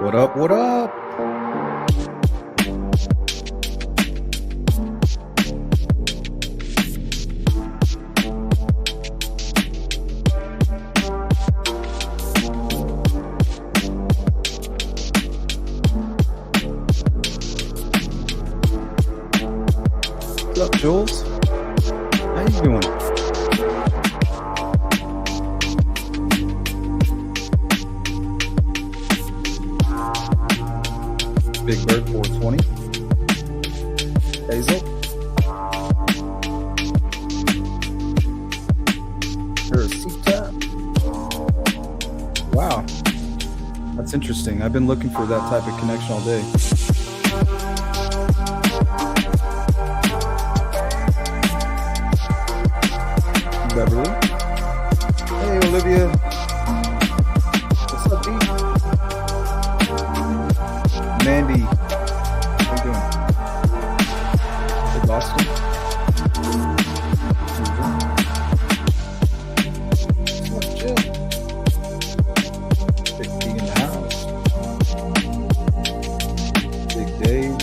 What up? What up? What's up, Jules? How you doing? Big Bird 420. Hazel. There's C-Tap. Wow. That's interesting. I've been looking for that type of connection all day. Beverly. Hey, Olivia. What's up, D? Mandy. How you doing? Hey, Boston. What's up, Jill? Big P in the house. Big Dave.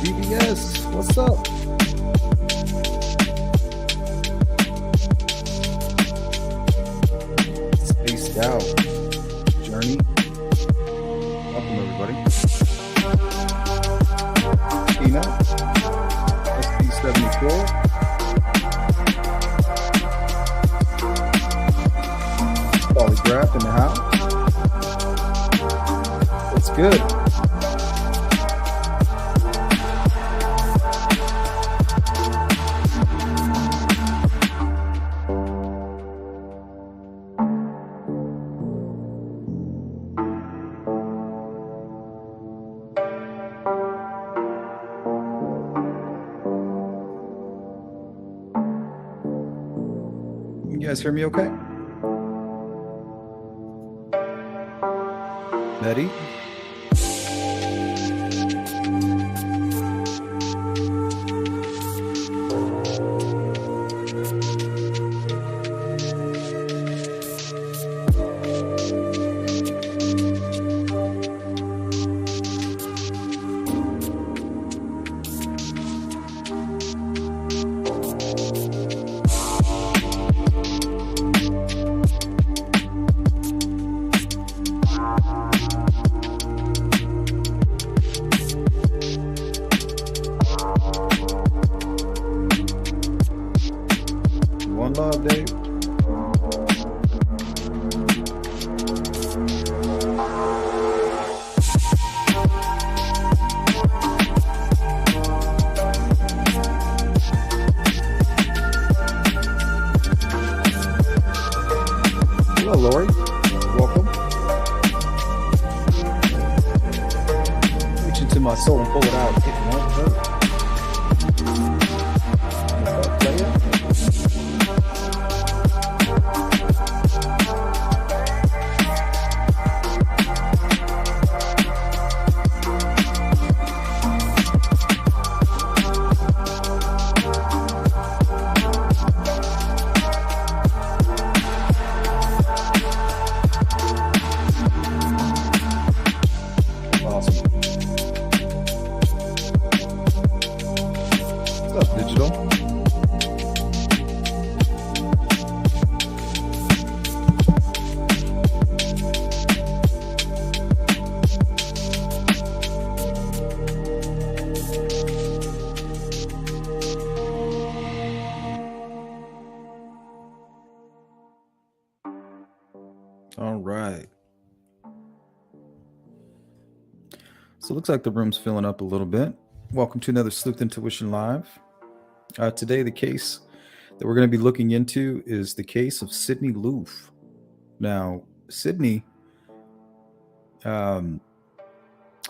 BBS. What's up? Spaced out. Journey. Welcome, everybody. Tina. SB74. Polygraph in the house. It's good. You guys hear me okay? Betty? One love, Dave. Hello, Lori. Welcome. Reach into my soul and pull it out. Take one hurt. Play it. Awesome. What's up, Digital? All right. So it looks like the room's filling up a little bit. Welcome to another Sleuth Intuition Live. Today, the case that we're going to be looking into is the case of Sydney Loofe. Now, Sydney,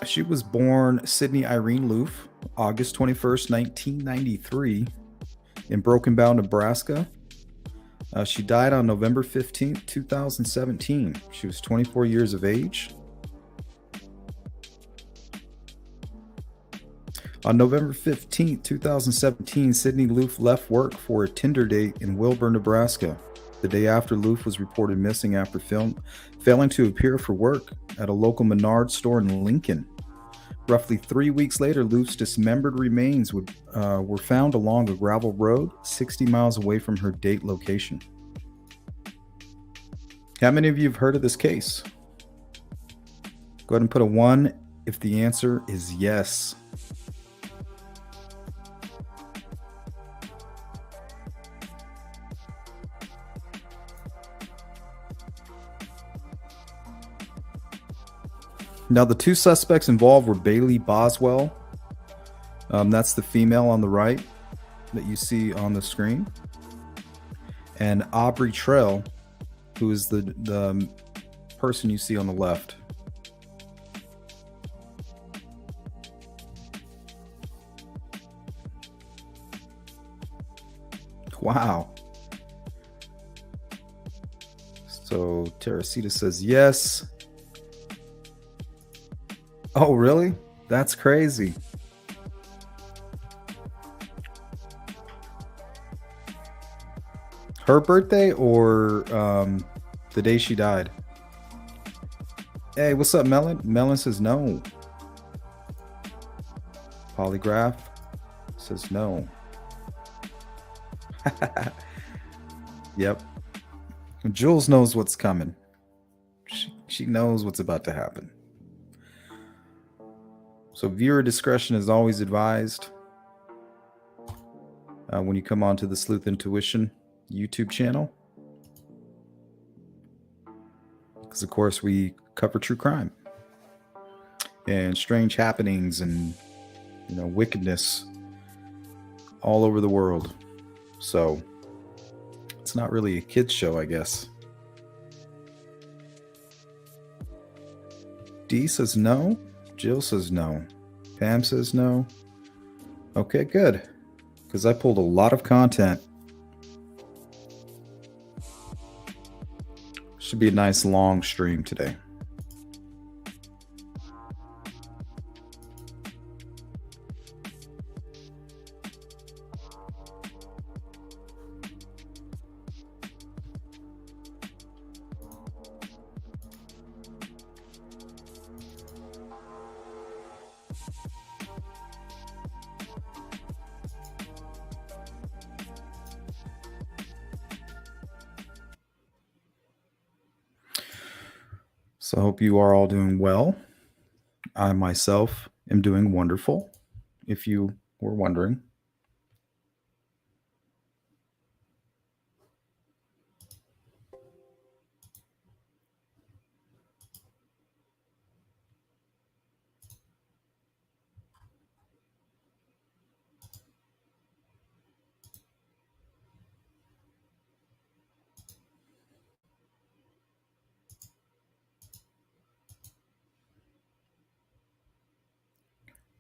she was born Sydney Irene Loofe, August 21st, 1993, in Broken Bow, Nebraska. She died on November 15th, 2017. She was 24 years of age. On November 15th, 2017, Sydney Loofe left work for a Tinder date in Wilbur, Nebraska. The day after, Loof was reported missing after failing to appear for work at a local Menards store in Lincoln. Roughly 3 weeks later, Loof's dismembered remains were found along a gravel road 60 miles away from her date location. How many of you have heard of this case? Go ahead and put a 1 if the answer is yes. Now, the two suspects involved were Bailey Boswell. That's the female on the right that you see on the screen. And Aubrey Trail, who is the person you see on the left. Wow. So Teresita says yes. Oh, really? That's crazy. Her birthday or the day she died? Hey, what's up, Melon? Melon says no. Polygraph says no. Yep. Jules knows what's coming. She knows what's about to happen. So viewer discretion is always advised when you come onto the Sleuth Intuition YouTube channel. Because, of course, we cover true crime and strange happenings and, wickedness all over the world. So it's not really a kid's show, I guess. D says no. Jill says no. Pam says no. Okay, good. Because I pulled a lot of content. Should be a nice long stream today. So I hope you are all doing well. I myself am doing wonderful, if you were wondering.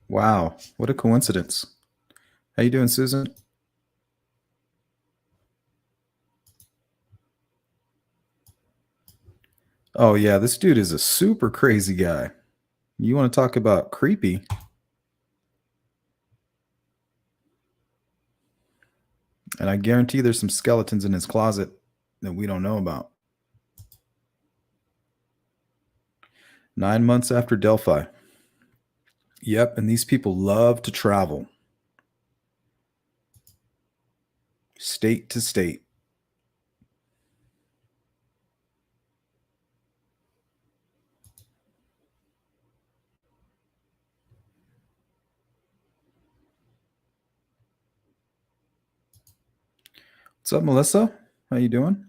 Wow, what a coincidence. How you doing, Susan? Oh yeah, this dude is a super crazy guy. You want to talk about creepy? And I guarantee there's some skeletons in his closet that we don't know about. 9 months after Delphi. Yep, and these people love to travel. State to state. What's up, Melissa? How you doing?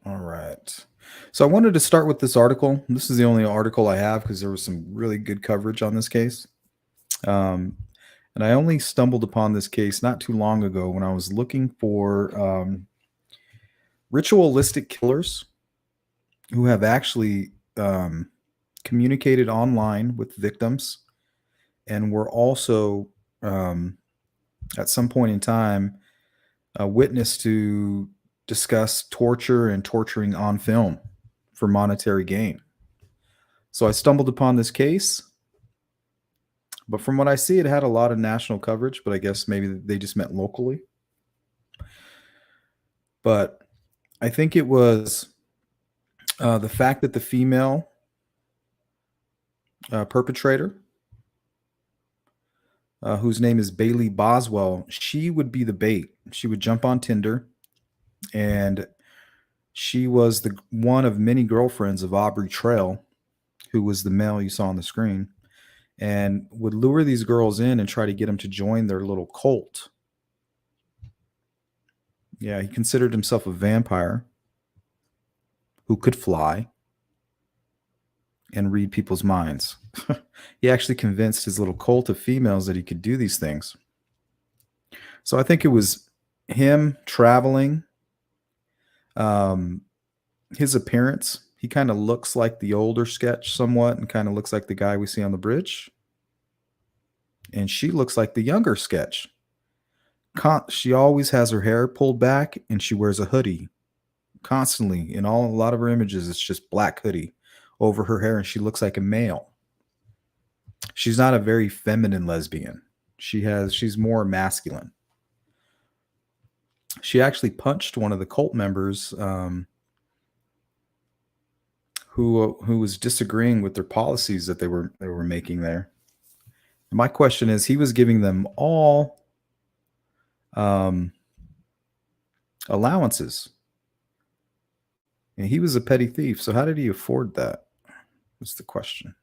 All right. So I wanted to start with this article. This is the only article I have because there was some really good coverage on this case. And I only stumbled upon this case not too long ago when I was looking for ritualistic killers who have actually communicated online with victims and were also at some point in time a witness to discuss torture and torturing on film for monetary gain. So I stumbled upon this case. But from what I see, it had a lot of national coverage, but I guess maybe they just meant locally. But I think it was the fact that the female perpetrator, whose name is Bailey Boswell, she would be the bait. She would jump on Tinder, and she was the one of many girlfriends of Aubrey Trail, who was the male you saw on the screen, and would lure these girls in and try to get them to join their little cult. Yeah, he considered himself a vampire who could fly and read people's minds. He actually convinced his little cult of females that he could do these things. So I think it was him traveling, his appearance. He kind of looks like the older sketch somewhat and kind of looks like the guy we see on the bridge. And she looks like the younger sketch. She always has her hair pulled back and she wears a hoodie constantly. In a lot of her images, it's just black hoodie over her hair and she looks like a male. She's not a very feminine lesbian. She's more masculine. She actually punched one of the cult members who was disagreeing with their policies that they were making there. And my question is, he was giving them all allowances, and he was a petty thief. So how did he afford that? Was the question.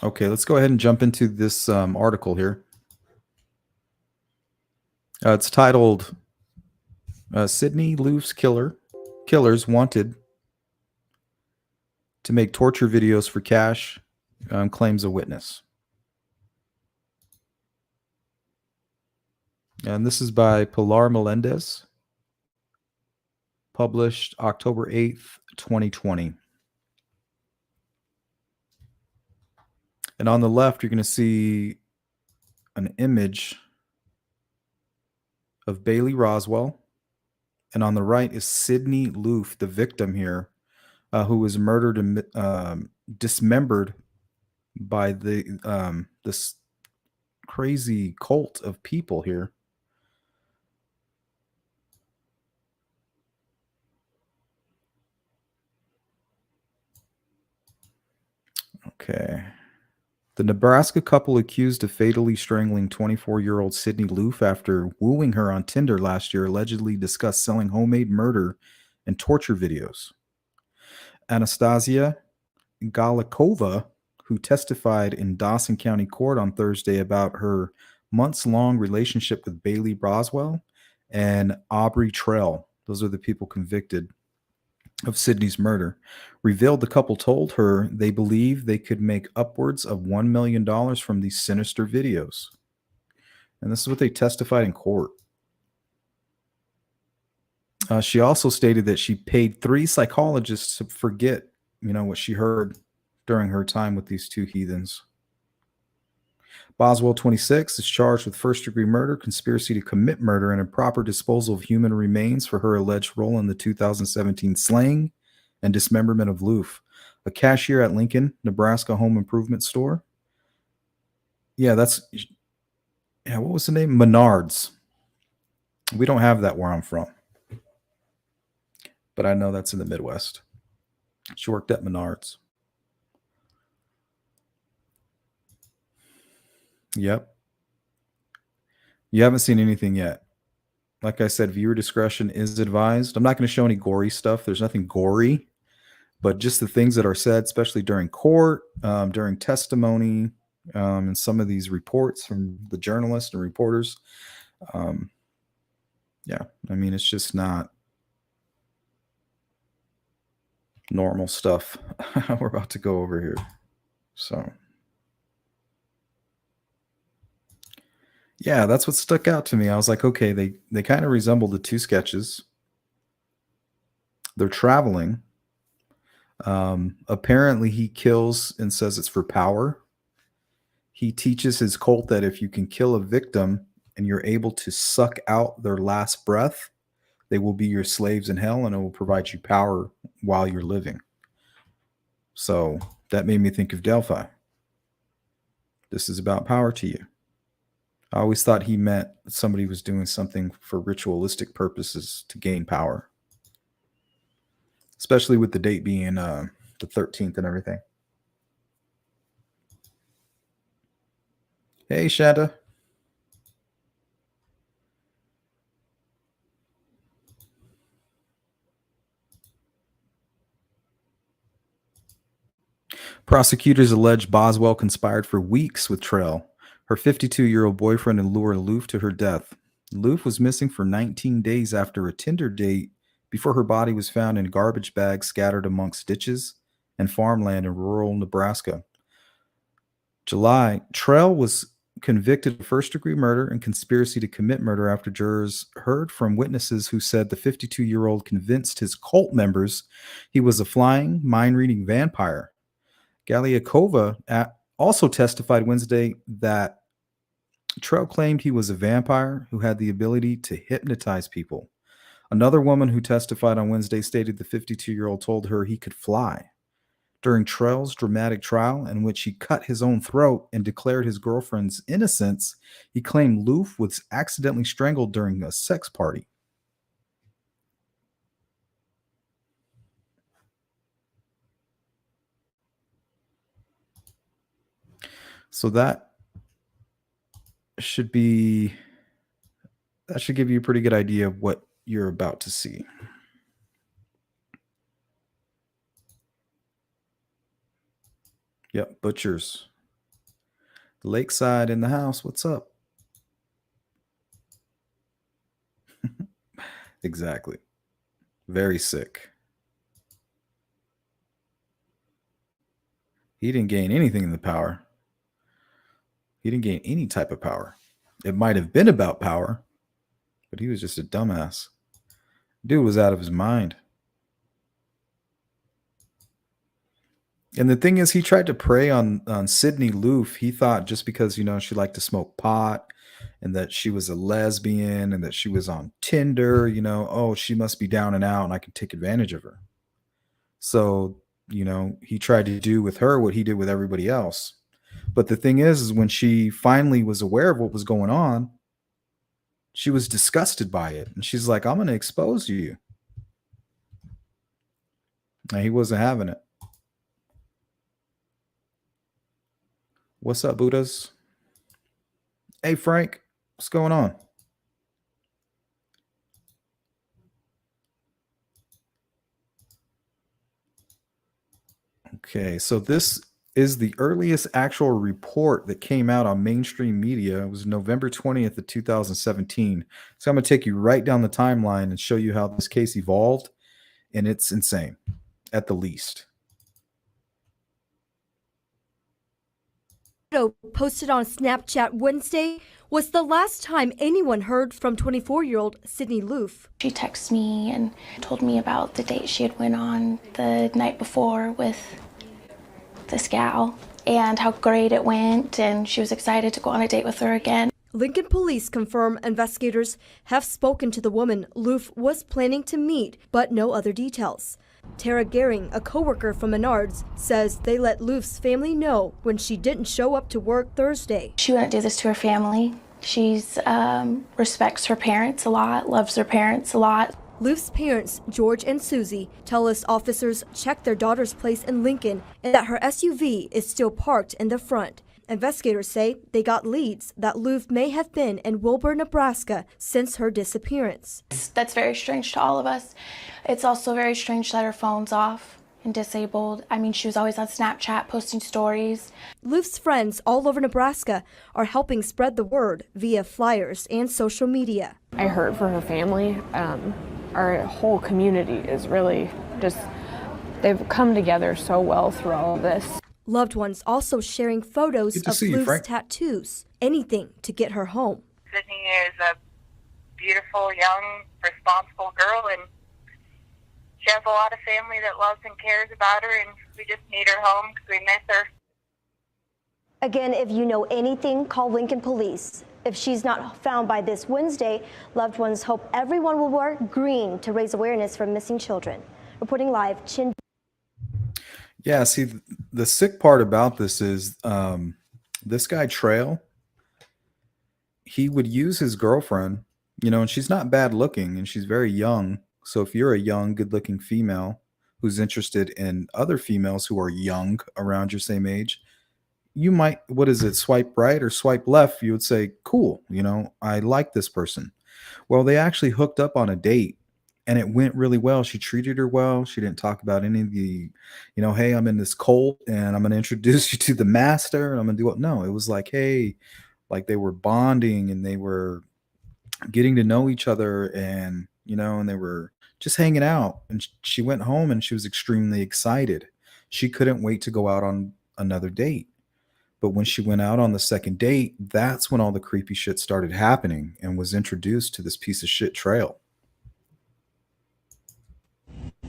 Okay, let's go ahead and jump into this article here. It's titled Sydney Loof's Killers Wanted to Make Torture Videos for Cash, claims a witness. And this is by Pilar Melendez, published October 8th, 2020. And on the left, you're going to see an image of Bailey Roswell. And on the right is Sydney Loof, the victim here, who was murdered and dismembered by this crazy cult of people here. Okay. The Nebraska couple accused of fatally strangling 24-year-old Sydney Loof after wooing her on Tinder last year allegedly discussed selling homemade murder and torture videos. Anastasia Galikova, who testified in Dawson County Court on Thursday about her months-long relationship with Bailey Boswell and Aubrey Trail, those are the people convicted of Sydney's murder, revealed the couple told her they believe they could make upwards of $1 million from these sinister videos. And this is what they testified in court. She also stated that she paid 3 psychologists to forget, what she heard during her time with these two heathens. Boswell, 26, is charged with first-degree murder, conspiracy to commit murder, and improper disposal of human remains for her alleged role in the 2017 slaying and dismemberment of Loof, a cashier at Lincoln, Nebraska home improvement store. Yeah, what was the name? Menards. We don't have that where I'm from, but I know that's in the Midwest. She worked at Menards. Yep. You haven't seen anything yet. Like I said, viewer discretion is advised. I'm not going to show any gory stuff. There's nothing gory, but just the things that are said, especially during court, during testimony, and some of these reports from the journalists and reporters. Yeah, it's just not normal stuff we're about to go over here. So, yeah, that's what stuck out to me. I was like, okay, they kind of resemble the two sketches. They're traveling. Apparently, he kills and says it's for power. He teaches his cult that if you can kill a victim, and you're able to suck out their last breath, they will be your slaves in hell, and it will provide you power while you're living. So that made me think of Delphi. This is about power to you. I always thought he meant somebody was doing something for ritualistic purposes to gain power, especially with the date being the 13th and everything. Hey, Shanta. Prosecutors allege Boswell conspired for weeks with Trell, her 52-year-old boyfriend, and lure Loof to her death. Loof was missing for 19 days after a Tinder date before her body was found in garbage bags scattered amongst ditches and farmland in rural Nebraska. July, Trell was convicted of first-degree murder and conspiracy to commit murder after jurors heard from witnesses who said the 52-year-old convinced his cult members he was a flying, mind-reading vampire. Galiakova also testified Wednesday that Trell claimed he was a vampire who had the ability to hypnotize people. Another woman who testified on Wednesday stated the 52-year-old told her he could fly. During Trell's dramatic trial, in which he cut his own throat and declared his girlfriend's innocence, he claimed Loof was accidentally strangled during a sex party. So that should give you a pretty good idea of what you're about to see. Yep, butchers. Lakeside in the house. What's up? Exactly. Very sick. He didn't gain anything in the power. He didn't gain any type of power. It might have been about power, but he was just a dumbass. Dude was out of his mind. And the thing is, he tried to prey on Sydney Loof. He thought just because, she liked to smoke pot and that she was a lesbian and that she was on Tinder, oh, she must be down and out and I can take advantage of her. So, he tried to do with her what he did with everybody else. But the thing is when she finally was aware of what was going on, she was disgusted by it. And she's like, I'm going to expose you. And he wasn't having it. What's up, Buddhas? Hey, Frank. What's going on? Okay, so this is the earliest actual report that came out on mainstream media. It was November 20th of 2017. So I'm going to take you right down the timeline and show you how this case evolved, and it's insane, at the least. Posted on Snapchat Wednesday was the last time anyone heard from 24-year-old Sydney Loof. She texted me and told me about the date she had went on the night before with this gal and how great it went, and she was excited to go on a date with her again. Lincoln police confirm investigators have spoken to the woman Loof was planning to meet, but no other details. Tara Gehring, a coworker from Menards, says they let Loof's family know when she didn't show up to work Thursday. She wouldn't do this to her family. She respects her parents a lot, loves her parents a lot. Loof's parents, George and Susie, tell us officers checked their daughter's place in Lincoln and that her SUV is still parked in the front. Investigators say they got leads that Loof may have been in Wilbur, Nebraska since her disappearance. That's very strange to all of us. It's also very strange that her phone's off and disabled. I mean, she was always on Snapchat posting stories. Loof's friends all over Nebraska are helping spread the word via flyers and social media. I hurt for her family. Our whole community is really just, they've come together so well through all of this. Loved ones also sharing photos of Loof's tattoos, anything to get her home. Sydney is a beautiful, young, responsible girl, and she has a lot of family that loves and cares about her, and we just need her home because we miss her. Again, if you know anything, call Lincoln Police If she's not found by this Wednesday, loved ones hope everyone will wear green to raise awareness for missing children. Reporting live, Chin. Yeah, see, the sick part about this is this guy Trail, he would use his girlfriend, and she's not bad looking and she's very young. So if you're a young, good looking female who's interested in other females who are young around your same age, you might, what is it, swipe right or swipe left? You would say, cool, I like this person. Well, they actually hooked up on a date and it went really well. She treated her well. She didn't talk about any of the, hey, I'm in this cult and I'm going to introduce you to the master and I'm going to do what? No, it was like, hey, like they were bonding and they were getting to know each other and, and they were just hanging out. And she went home and she was extremely excited. She couldn't wait to go out on another date. But when she went out on the second date, that's when all the creepy shit started happening and was introduced to this piece of shit Trail.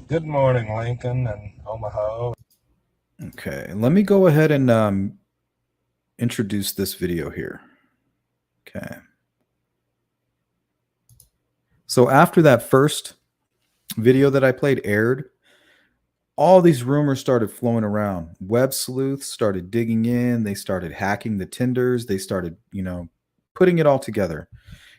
Good morning, Lincoln and Omaha. Okay, let me go ahead and introduce this video here. Okay. So after that first video that I played aired, all these rumors started flowing around. Web sleuths started digging in. They started hacking the Tinders. They started, putting it all together.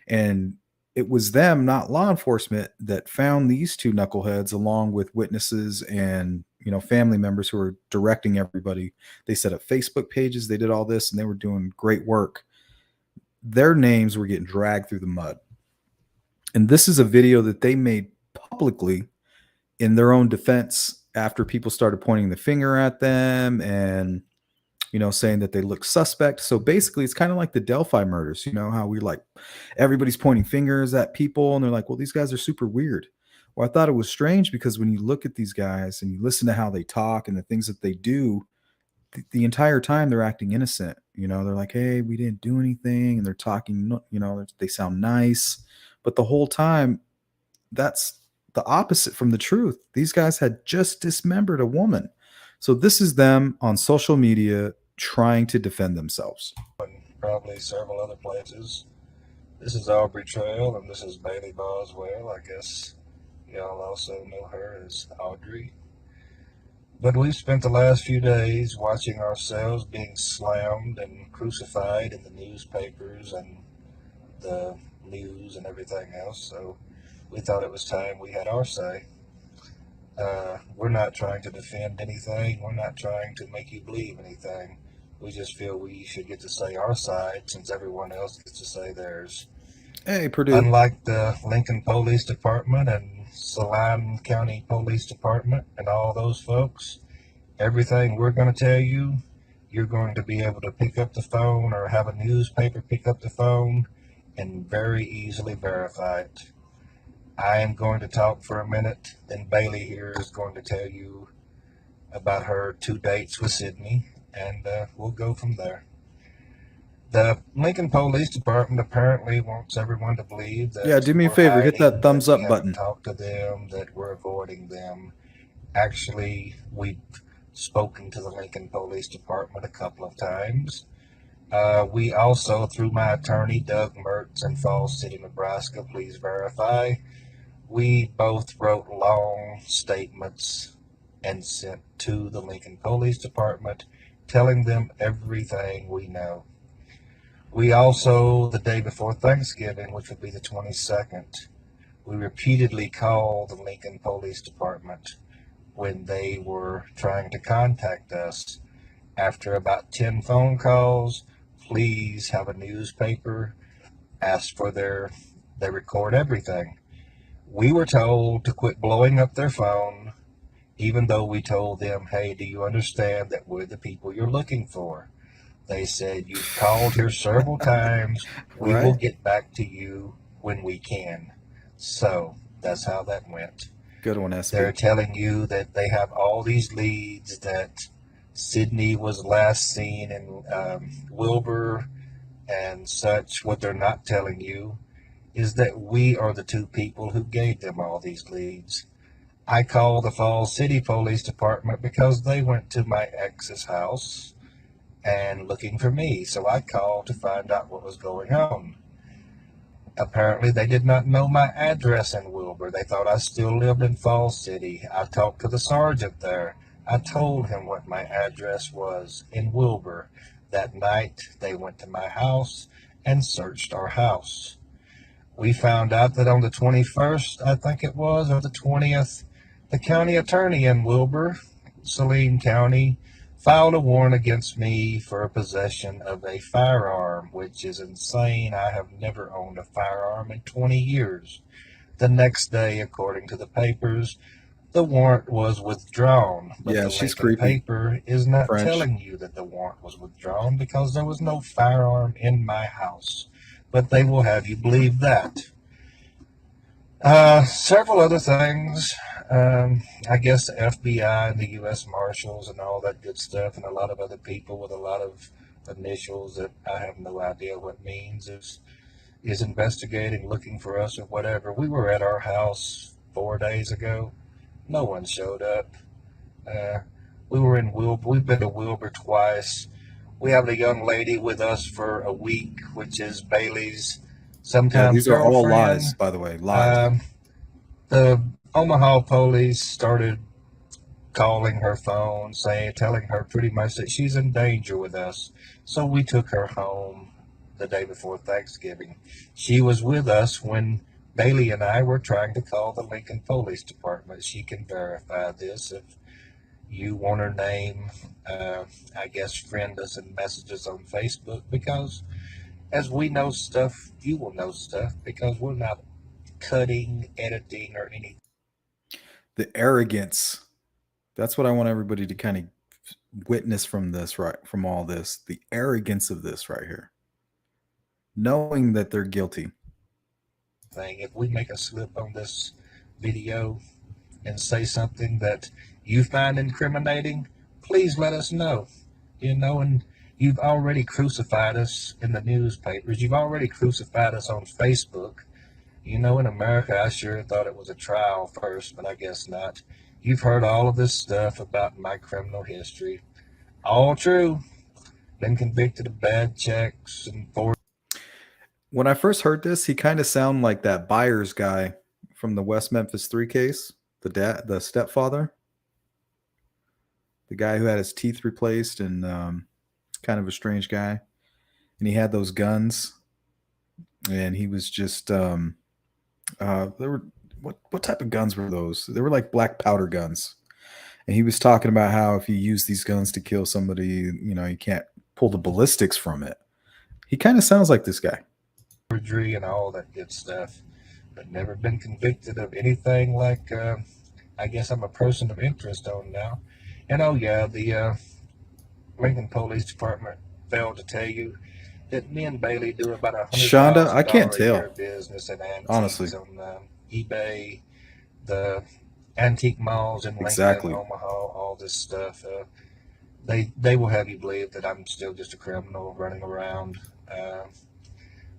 And it was them, not law enforcement, that found these two knuckleheads along with witnesses and, family members who were directing everybody. They set up Facebook pages. They did all this and they were doing great work. Their names were getting dragged through the mud. And this is a video that they made publicly in their own defense after people started pointing the finger at them and, saying that they look suspect. So basically it's kind of like the Delphi murders, how we like everybody's pointing fingers at people and they're like, well, these guys are super weird. Well, I thought it was strange because when you look at these guys and you listen to how they talk and the things that they do, the entire time they're acting innocent. They're like, hey, we didn't do anything. And they're talking, they sound nice. But the whole time, that's the opposite from the truth. These guys had just dismembered a woman. So this is them on social media trying to defend themselves. And probably several other places. This is Aubrey Trail and this is Bailey Boswell. I guess y'all also know her as Audrey. But we've spent the last few days watching ourselves being slammed and crucified in the newspapers and the news and everything else. So we thought it was time we had our say. We're not trying to defend anything. We're not trying to make you believe anything. We just feel we should get to say our side since everyone else gets to say theirs. Hey, Purdue. Unlike the Lincoln Police Department and Solheim County Police Department and all those folks, everything we're going to tell you, you're going to be able to pick up the phone or have a newspaper pick up the phone and very easily verify it. I am going to talk for a minute, then Bailey here is going to tell you about her 2 dates with Sydney, and we'll go from there. The Lincoln Police Department apparently wants everyone to believe that. Yeah, do me a favor, hit that thumbs up button. Talk to them, that we're avoiding them. Actually, we've spoken to the Lincoln Police Department a couple of times. We also, through my attorney, Doug Mertz in Falls City, Nebraska, please verify, we both wrote long statements and sent to the Lincoln Police Department telling them everything we know. We also, the day before Thanksgiving, which would be the 22nd, we repeatedly called the Lincoln Police Department when they were trying to contact us. After about 10 phone calls, please have a newspaper, ask for they record everything. We were told to quit blowing up their phone, even though we told them, hey, do you understand that we're the people you're looking for? They said, you've called here several times. We will get back to you when we can. So that's how that went. Good one, SP. They're telling you that they have all these leads, that Sydney was last seen in Wilbur and such. What they're not telling you is that we are the 2 people who gave them all these leads. I called the Falls City Police Department because they went to my ex's house and looking for me. So I called to find out what was going on. Apparently, they did not know my address in Wilbur. They thought I still lived in Falls City. I talked to the sergeant there. I told him what my address was in Wilbur. That night, they went to my house and searched our house. We found out that on the 21st, I think it was, or the 20th, the county attorney in Wilbur, Saline County, filed a warrant against me for possession of a firearm, which is insane. I have never owned a firearm in 20 years. The next day, according to the papers, the warrant was withdrawn. But Yeah, the she's Lincoln creepy. paper is not French. telling you that the warrant was withdrawn because there was no firearm in my house. But they will have you believe that. Several other things. I guess the FBI and the U.S. Marshals and all that good stuff, and a lot of other people with a lot of initials that I have no idea what means, is investigating, looking for us or whatever. We were at our house 4 days ago. No one showed up. We were in Wilbur. We've been to Wilbur twice. We have a young lady with us for a week, which is Bailey's sometimes These are all girlfriend. lies, by the way. Lies. The Omaha police started calling her phone, telling her pretty much that she's in danger with us. So we took her home the day before Thanksgiving. She was with us when Bailey and I were trying to call the Lincoln Police Department. She can verify this if you want her name. I guess friend us in messages on Facebook, because as we know stuff, you will know stuff, because we're not cutting, editing, or anything. The arrogance. That's what I want everybody to kind of witness from this, right? From all this. The arrogance of this right here. Knowing that they're guilty. If we make a slip on this video and say something that you find incriminating, please let us know. And you've already crucified us in the newspapers. You've already crucified us on Facebook. In America, I sure thought it was a trial first, but I guess not. You've heard all of this stuff about my criminal history. All true. Been convicted of bad checks and When I first heard this, he kind of sounded like that Byers guy from the West Memphis 3 case, the stepfather, the guy who had his teeth replaced and kind of a strange guy, and he had those guns, and he was just there were what type of guns were those? They were like black powder guns, and he was talking about how if you use these guns to kill somebody, you can't pull the ballistics from it. He kind of sounds like this guy. Surgery and all that good stuff, but never been convicted of anything like I guess I'm a person of interest on now. And the Lincoln Police Department failed to tell you that me and Bailey do about Shonda, I can't $100,000 a tell. year business and antiques Honestly. on eBay, the antique malls in Lincoln, Exactly. Omaha, all this stuff. They will have you believe that I'm still just a criminal running around.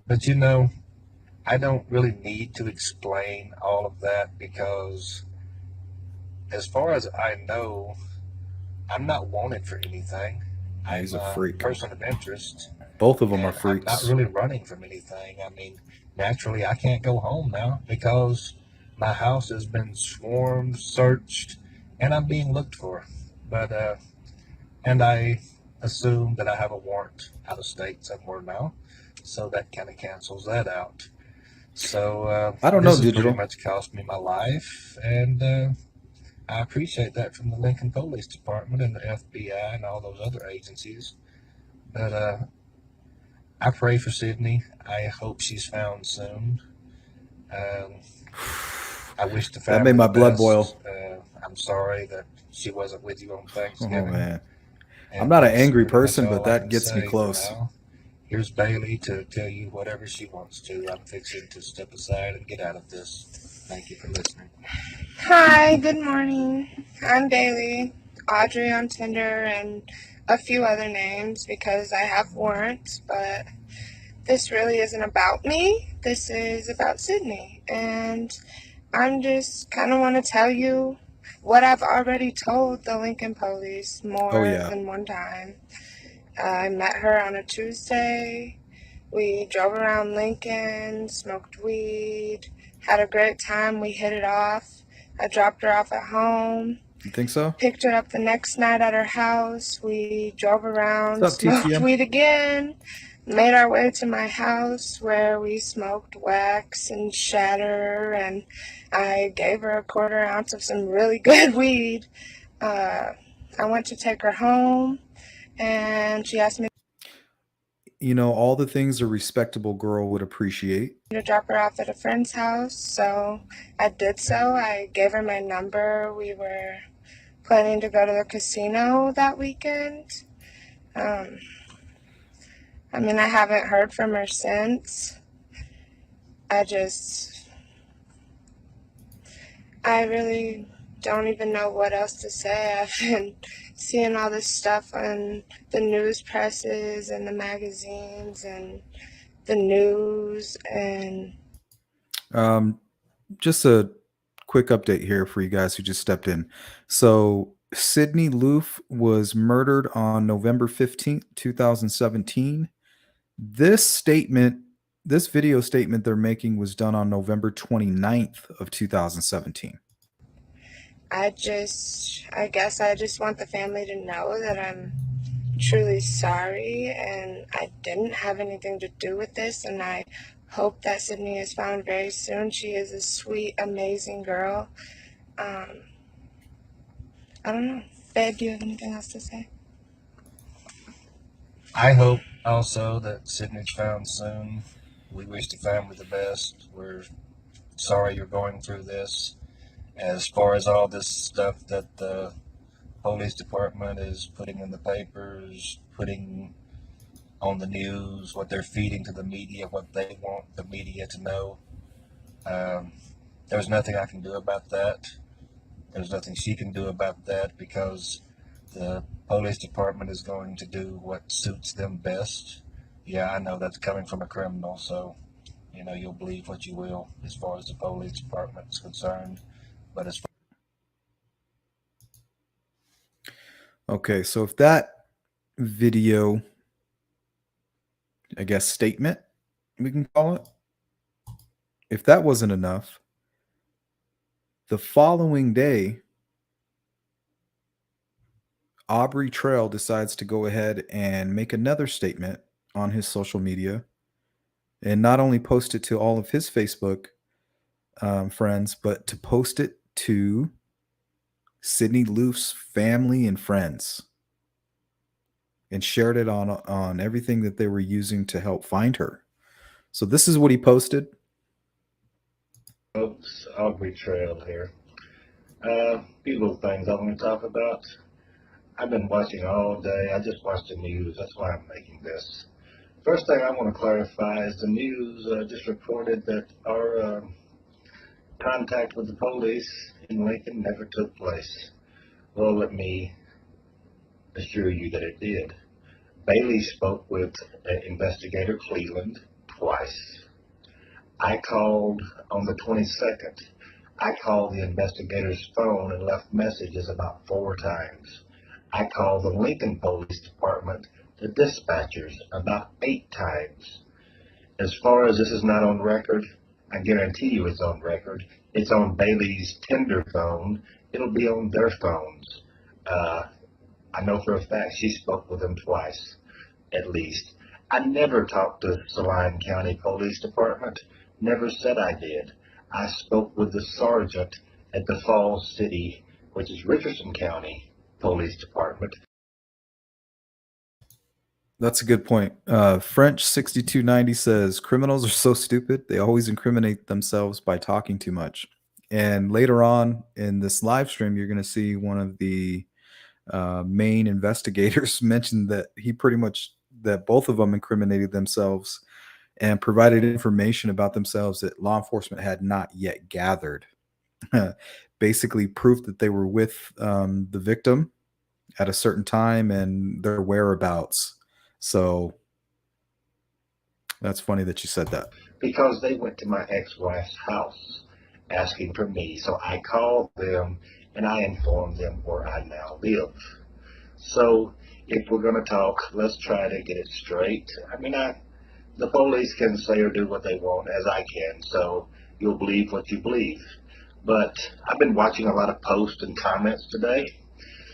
But I don't really need to explain all of that, because as far as I know, I'm not wanted for anything. He's I'm a freak. Person of interest. Both of them are And I'm freaks. not really running from anything. I mean, naturally, I can't go home now because my house has been swarmed, searched, and I'm being looked for. But and I assume that I have a warrant out of state somewhere now, so that kind of cancels that out. So I don't know, this has Digital. pretty much cost me my life, and I appreciate that from the Lincoln Police Department and the FBI and all those other agencies. But I pray for Sydney. I hope she's found soon. I wish the family That made my the blood best. boil. I'm sorry that she wasn't with you on Oh, Thanksgiving. man. And I'm not an that's angry pretty much person, all but I that can gets me say for close. now. Here's Bailey to tell you whatever she wants to. I'm fixing to step aside and get out of this. Thank you for listening. Hi, good morning. I'm Bailey, Audrey on Tinder, and a few other names because I have warrants, but this really isn't about me. This is about Sydney, and I'm just kind of want to tell you what I've already told the Lincoln Police more Oh, yeah. than one time. I met her on a Tuesday. We drove around Lincoln, smoked weed, had a great time. We hit it off. I dropped her off at home. You think so? Picked her up the next night at her house. We drove around, What's up, smoked TTM? weed again, made our way to my house where we smoked wax and shatter, and I gave her a 1/4 ounce of some really good weed. I went to take her home, and she asked me You know, all the things a respectable girl would appreciate. to drop her off at a friend's house, so I did so. I gave her my number. We were planning to go to the casino that weekend. I haven't heard from her since. I really don't even know what else to say. I've been seeing all this stuff on the news presses and the magazines and the news, and Just a quick update here for you guys who just stepped in. So, Sydney Loof was murdered on November 15th, 2017. This video statement they're making was done on November 29th of 2017. I guess I just want the family to know that I'm truly sorry and I didn't have anything to do with this, and I hope that Sydney is found very soon. She is a sweet, amazing girl. I don't know. Babe, do you have anything else to say? I hope also that Sydney's found soon. We wish the family the best. We're sorry you're going through this. As far as all this stuff that the police department is putting in the papers, putting on the news, what they're feeding to the media, what they want the media to know, there's nothing I can do about that. There's nothing she can do about that, because the police department is going to do what suits them best. Yeah, I know that's coming from a criminal, so you'll believe what you will as far as the police department is concerned. But as Okay, so if that video, I guess, statement, we can call it, if that wasn't enough, the following day, Aubrey Trail decides to go ahead and make another statement on his social media and not only post it to all of his Facebook friends, but to post it to Sydney Loof's family and friends, and shared it on everything that they were using to help find her. So this is what he posted. folks, Aubrey Trail here. Few little things I want to talk about. I've been watching all day. I just watched the news. That's why I'm making this. First thing I want to clarify is the news just reported that our contact with the police in Lincoln never took place. Well, let me assure you that it did. Bailey spoke with investigator Cleveland twice. I called on the 22nd. I called the investigator's phone and left messages about 4 times. I called the Lincoln Police Department, the dispatchers, about 8 times. As far as this is not on record, I guarantee you it's on record. It's on Bailey's Tinder phone. It'll be on their phones. I know for a fact she spoke with them twice, at least. I never talked to Solheim County Police Department. Never said I did. I spoke with the sergeant at the Falls City, which is Richardson County Police Department. That's a good point. French 6290 says criminals are so stupid. They always incriminate themselves by talking too much. And later on in this live stream, you're going to see one of the main investigators mention that that both of them incriminated themselves and provided information about themselves that law enforcement had not yet gathered. Basically proof that they were with the victim at a certain time and their whereabouts. So that's funny that you said that. Because they went to my ex-wife's house asking for me. So I called them and I informed them where I now live. So if we're going to talk, let's try to get it straight. I mean, the police can say or do what they want, as I can, so you'll believe what you believe. But I've been watching a lot of posts and comments today.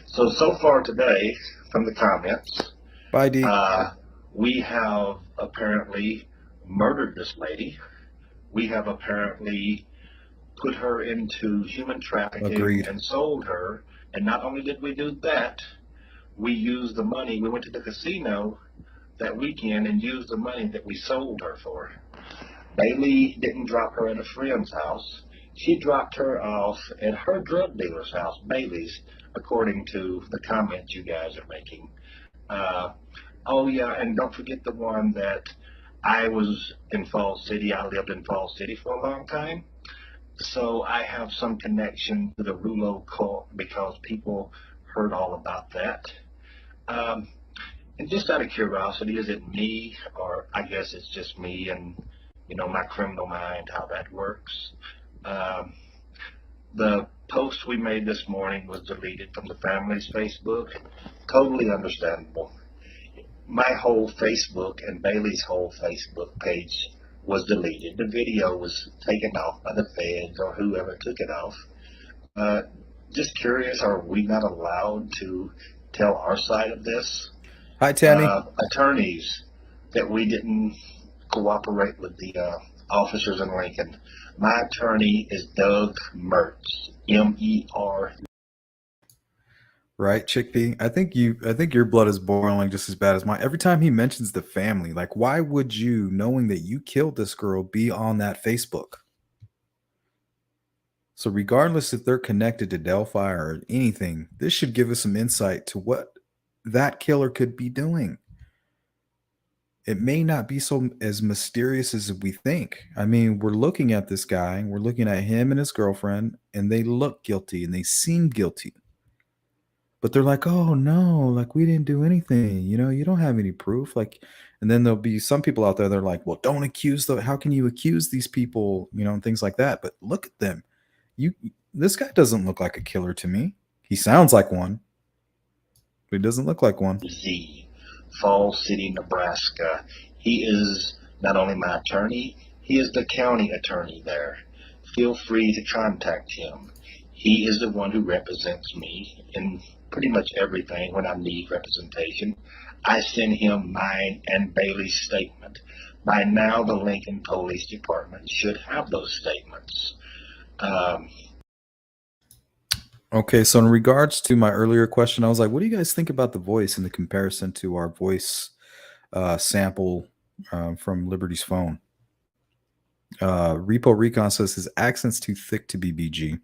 So far today, from the comments, Bye, D. we have apparently murdered this lady. We have apparently put her into human trafficking Agreed. and sold her. And not only did we do that, we used the money. We went to the casino that weekend and used the money that we sold her for. Bailey didn't drop her at a friend's house. She dropped her off at her drug dealer's house, Bailey's, according to the comments you guys are making. Oh, yeah, and don't forget the one that I was in Falls City. I lived in Falls City for a long time. So I have some connection to the Rouleau cult because people heard all about that. And just out of curiosity, is it me, or I guess it's just me and, my criminal mind, how that works? The post we made this morning was deleted from the family's Facebook. Totally understandable. My whole Facebook and Bailey's whole Facebook page was deleted. The video was taken off by the feds or whoever took it off. Just curious, are we not allowed to tell our side of this? Hi, Tammy. Attorneys that we didn't cooperate with the officers in Lincoln. My attorney is Doug Mertz, M-E-R. Right, Chickpea? I think your blood is boiling just as bad as mine. Every time he mentions the family, like, why would you, knowing that you killed this girl, be on that Facebook? So regardless if they're connected to Delphi or anything, this should give us some insight to what that killer could be doing. It may not be so as mysterious as we think. I mean, we're looking at this guy, we're looking at him and his girlfriend, and they look guilty and they seem guilty. But they're like, oh no, like we didn't do anything. You don't have any proof. Like, and then there'll be some people out there, they're like, well, don't accuse how can you accuse these people, and things like that. But look at them. This guy doesn't look like a killer to me. He sounds like one, but he doesn't look like one. Z, Falls City, Nebraska. He is not only my attorney, he is the county attorney there. Feel free to contact him. He is the one who represents me in pretty much everything when I need representation. I send him mine and Bailey's statement. By now, the Lincoln Police Department should have those statements. Okay, so in regards to my earlier question, I was like, what do you guys think about the voice in the comparison to our voice sample from Liberty's phone? Repo Recon says his accent's too thick to be BG.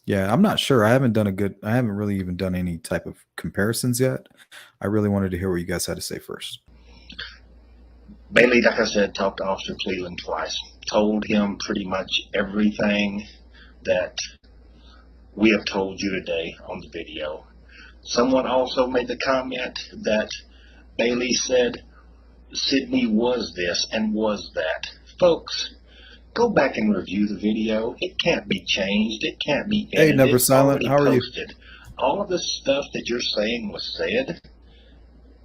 Yeah, I'm not sure. I haven't really even done any type of comparisons yet. I really wanted to hear what you guys had to say first. Bailey, like I said, talked to Officer Cleveland twice. Told him pretty much everything that we have told you today on the video. Someone also made the comment that Bailey said Sydney was this and was that. Folks, go back and review the video. It can't be changed. It can't be edited. Hey, Never Silent, how are posted. You? All of the stuff that you're saying was said.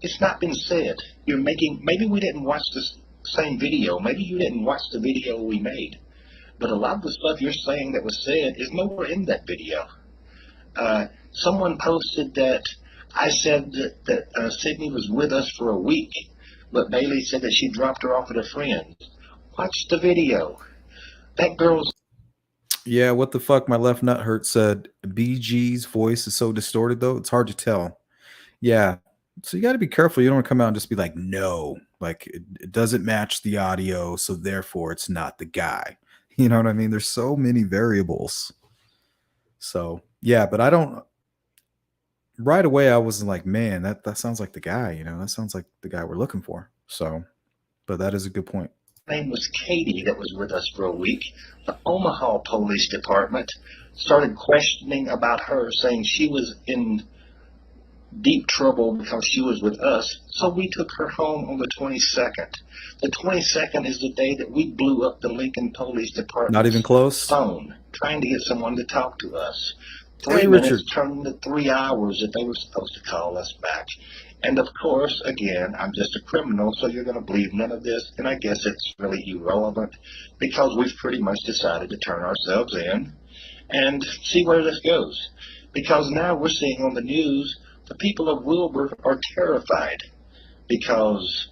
It's not been said. Maybe we didn't watch the same video. Maybe you didn't watch the video we made. But a lot of the stuff you're saying that was said is nowhere in that video. Someone posted that I said that Sydney was with us for a week, but Bailey said that she dropped her off at a friend's. Watch the video. That girl's... Yeah, what the fuck? My left nut hurt said BG's voice is so distorted, though. It's hard to tell. Yeah. So you got to be careful. You don't want to come out and just be like, no, like it doesn't match the audio, so therefore it's not the guy. You know what I mean? There's so many variables. So yeah, but I don't. Right away, I was like, man, that sounds like the guy. That sounds like the guy we're looking for. So, but that is a good point. Name was Katie that was with us for a week. The Omaha Police Department started questioning about her, saying she was in deep trouble because she was with us, so we took her home on the 22nd. The 22nd is the day that we blew up the Lincoln Police Department. Not even close. Phone, trying to get someone to talk to us. Hey, 3 minutes Richard. turned into 3 hours that they were supposed to call us back. And of course, again, I'm just a criminal, so you're going to believe none of this. And I guess it's really irrelevant because we've pretty much decided to turn ourselves in and see where this goes. Because now we're seeing on the news the people of Wilbur are terrified because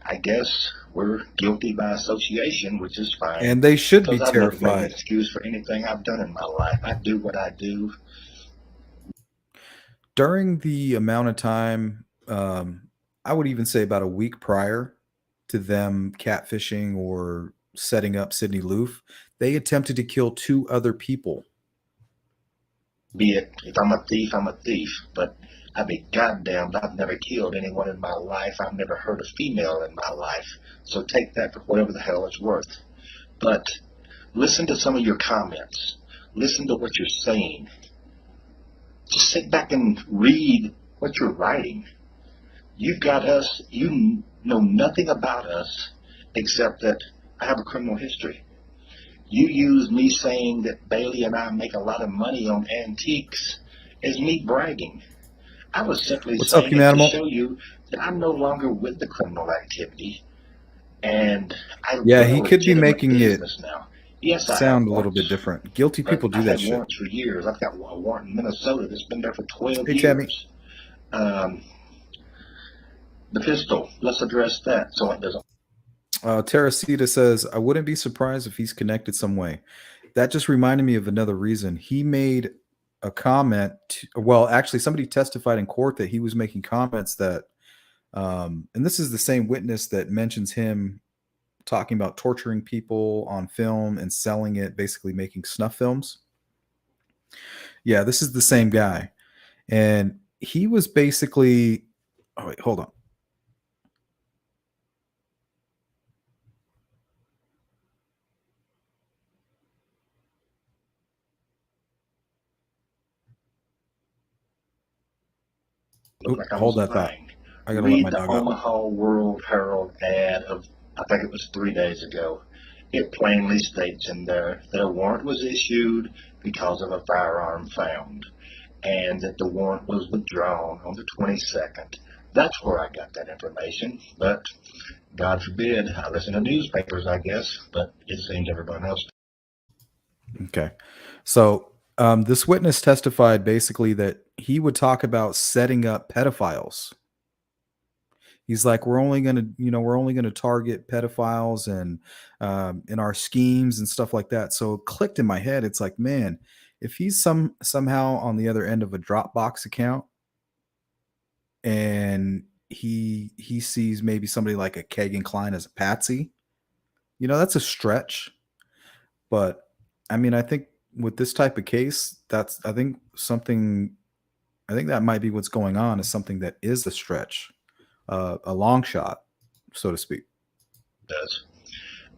I guess we're guilty by association, which is fine. And they should be Because I've never made an terrified. excuse for anything I've done in my life. I do what I do. During the amount of time, I would even say about a week prior to them catfishing or setting up Sydney Loof, they attempted to kill 2 other people. Be it, if I'm a thief, I'm a thief. But I'd be goddamned, I've never killed anyone in my life. I've never hurt a female in my life. So take that for whatever the hell it's worth. But listen to some of your comments. Listen to what you're saying. Just sit back and read what you're writing. You've got us, you know nothing about us except that I have a criminal history. You use me saying that Bailey and I make a lot of money on antiques as me bragging. I was simply What's up, saying you it to animal? show you that I'm no longer with the criminal activity, and I Yeah, run a he could be legitimate making it business now. Yes, I have sound a little warrants. bit different. Guilty But people do I've that had shit. warrants for years. I've got a warrant in Minnesota that's been there for 12 Hey, Tammy. years. The pistol, let's address that so it doesn't. Teresita says, I wouldn't be surprised if he's connected some way. That just reminded me of another reason. He made a comment. Well, actually, somebody testified in court that he was making comments that, and this is the same witness that mentions him talking about torturing people on film and selling it, basically making snuff films. Yeah, this is the same guy. And he was basically, oh, wait, hold on. Like I Hold was that thought. lying. I gotta let Read my the dog out. Omaha World Herald ad of, I think it was 3 days ago. It plainly states in there that a warrant was issued because of a firearm found, and that the warrant was withdrawn on the 22nd. That's where I got that information, but God forbid, I listen to newspapers, I guess, but it seems everyone else. Okay. So this witness testified basically that he would talk about setting up pedophiles. He's like, we're only going to target pedophiles and in our schemes and stuff like that. So it clicked in my head. It's like, man, if he's somehow on the other end of a Dropbox account and he sees maybe somebody like a Kagan Klein as a patsy, that's a stretch. But I mean, I think with this type of case, I think that might be what's going on, is something that is a stretch, a long shot, so to speak. Does.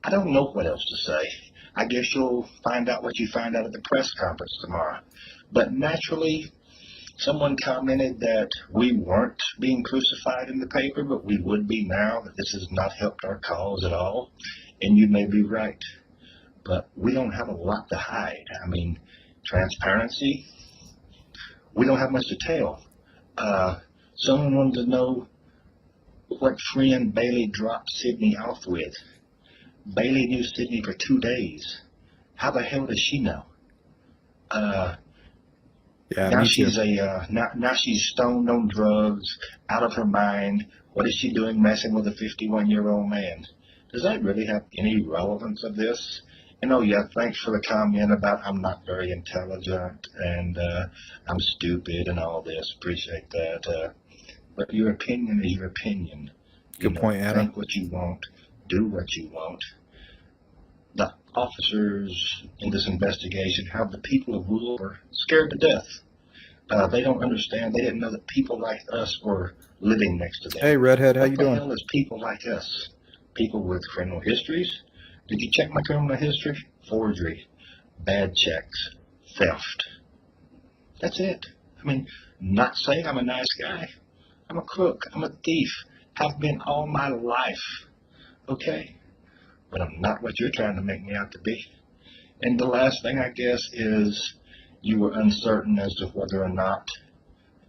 I don't know what else to say. I guess you'll find out what you find out at the press conference tomorrow. But naturally, someone commented that we weren't being crucified in the paper, but we would be now, that this has not helped our cause at all. And you may be right. But we don't have a lot to hide. I mean, transparency, we don't have much to tell. Someone wanted to know what friend Bailey dropped Sydney off with. Bailey knew Sydney for 2 days. How the hell does she know? Yeah, Now me she's too. now she's stoned on drugs, out of her mind. What is she doing messing with a 51-year-old man? Does that really have any relevance of this? And oh yeah, thanks for the comment about I'm not very intelligent and I'm stupid and all this. Appreciate that. But your opinion is your opinion. Good point, Anna. Think what you want, do what you want. The officers in this investigation have the people of Wilbur scared to death. They don't understand. They didn't know that people like us were living next to them. Hey, Redhead, how you What the doing? hell is people like us? People with criminal histories? Did you check my criminal history? Forgery, bad checks, theft. That's it. I mean, not saying I'm a nice guy. I'm a crook. I'm a thief. Have been all my life. Okay? But I'm not what you're trying to make me out to be. And the last thing, I guess, is you were uncertain as to whether or not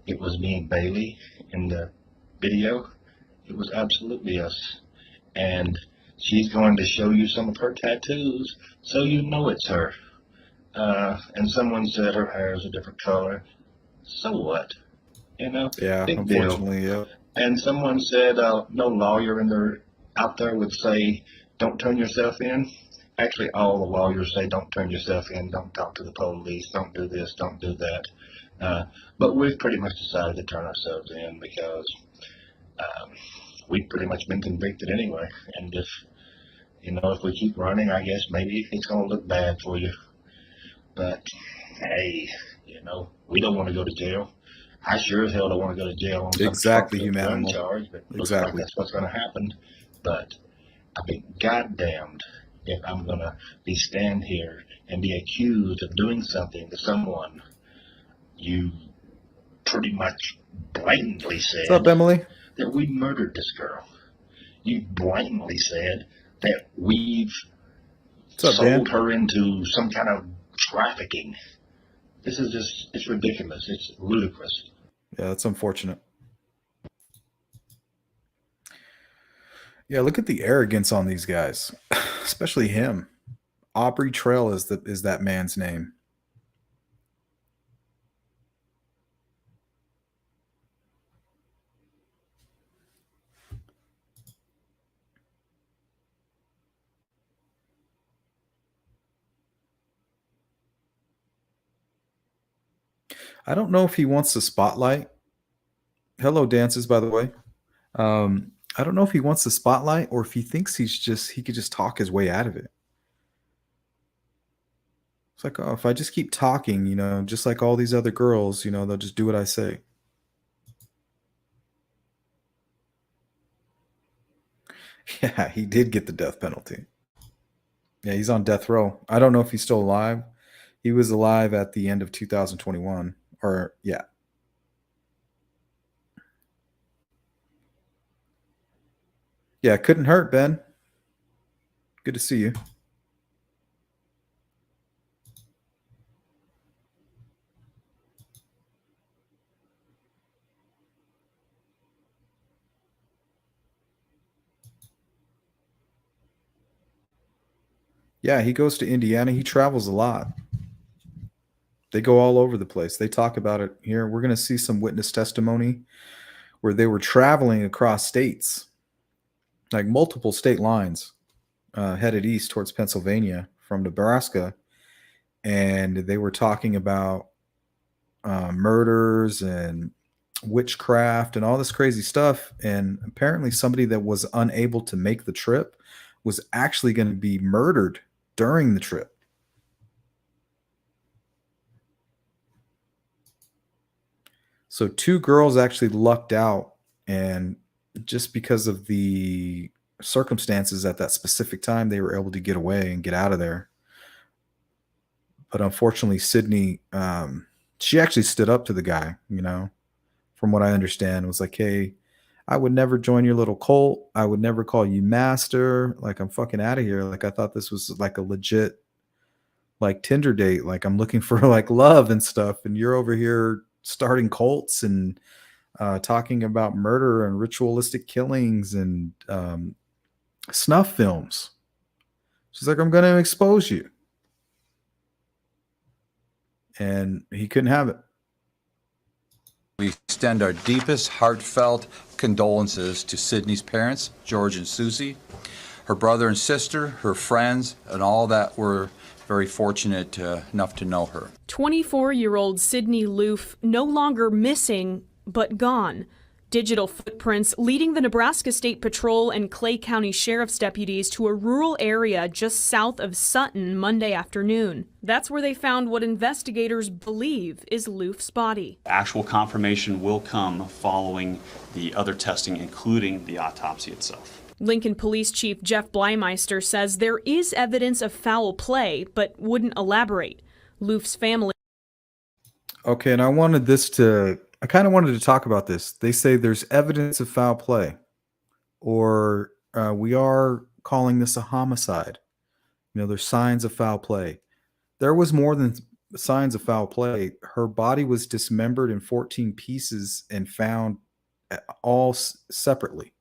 it was me and Bailey in the video. It was absolutely us. And she's going to show you some of her tattoos so you know it's her. And someone said her hair is a different color. So what? You know, Yeah, big unfortunately, deal. yeah. And someone said no lawyer out there would say, don't turn yourself in. Actually, all the lawyers say, don't turn yourself in, don't talk to the police, don't do this, don't do that. But we've pretty much decided to turn ourselves in because we've pretty much been convicted anyway. And if we keep running, I guess maybe it's going to look bad for you. But, hey, we don't want to go to jail. I sure as hell don't want to go to jail on some Exactly, gun Humanimal. charge, but looks like that's what's going to happen. But I'll be goddamned if I'm going to stand here and be accused of doing something to someone you pretty much blatantly said What's up, Emily? that we murdered this girl. You blatantly said that we've sold her into some kind of trafficking. This is just, it's ridiculous. It's ludicrous. Yeah, that's unfortunate. Yeah, look at the arrogance on these guys, especially him. Aubrey Trail is that man's name. I don't know if he wants the spotlight. Hello, dances, by the way. I don't know if he wants the spotlight or if he thinks he could just talk his way out of it. It's like, oh, if I just keep talking, just like all these other girls, they'll just do what I say. Yeah, he did get the death penalty. Yeah, he's on death row. I don't know if he's still alive. He was alive at the end of 2021. Or, yeah. Yeah, it couldn't hurt, Ben. Good to see you. Yeah, he goes to Indiana. He travels a lot. They go all over the place. They talk about it here. We're going to see some witness testimony where they were traveling across states, like multiple state lines, headed east towards Pennsylvania from Nebraska. And they were talking about murders and witchcraft and all this crazy stuff. And apparently somebody that was unable to make the trip was actually going to be murdered during the trip. So 2 girls actually lucked out, and just because of the circumstances at that specific time, they were able to get away and get out of there. But unfortunately, Sydney, she actually stood up to the guy, from what I understand, was like, hey, I would never join your little cult. I would never call you master. Like, I'm fucking out of here. Like, I thought this was like a legit, like, Tinder date. Like, I'm looking for like love and stuff. And you're over here starting cults and talking about murder and ritualistic killings and snuff films. She's like, I'm going to expose you. And he couldn't have it. We extend our deepest, heartfelt condolences to Sydney's parents, George and Susie, her brother and sister, her friends, and all that were very fortunate enough to know her. 24-year-old Sydney Loofe no longer missing, but gone. Digital footprints leading the Nebraska State Patrol and Clay County Sheriff's deputies to a rural area just south of Sutton Monday afternoon. That's where they found what investigators believe is Loofe's body. Actual confirmation will come following the other testing, including the autopsy itself. Lincoln Police Chief Jeff Bleimeister says there is evidence of foul play, but wouldn't elaborate. Loofe's family. Okay, and I kind of wanted to talk about this. They say there's evidence of foul play, or we are calling this a homicide. There's signs of foul play. There was more than signs of foul play. Her body was dismembered in 14 pieces and found all separately.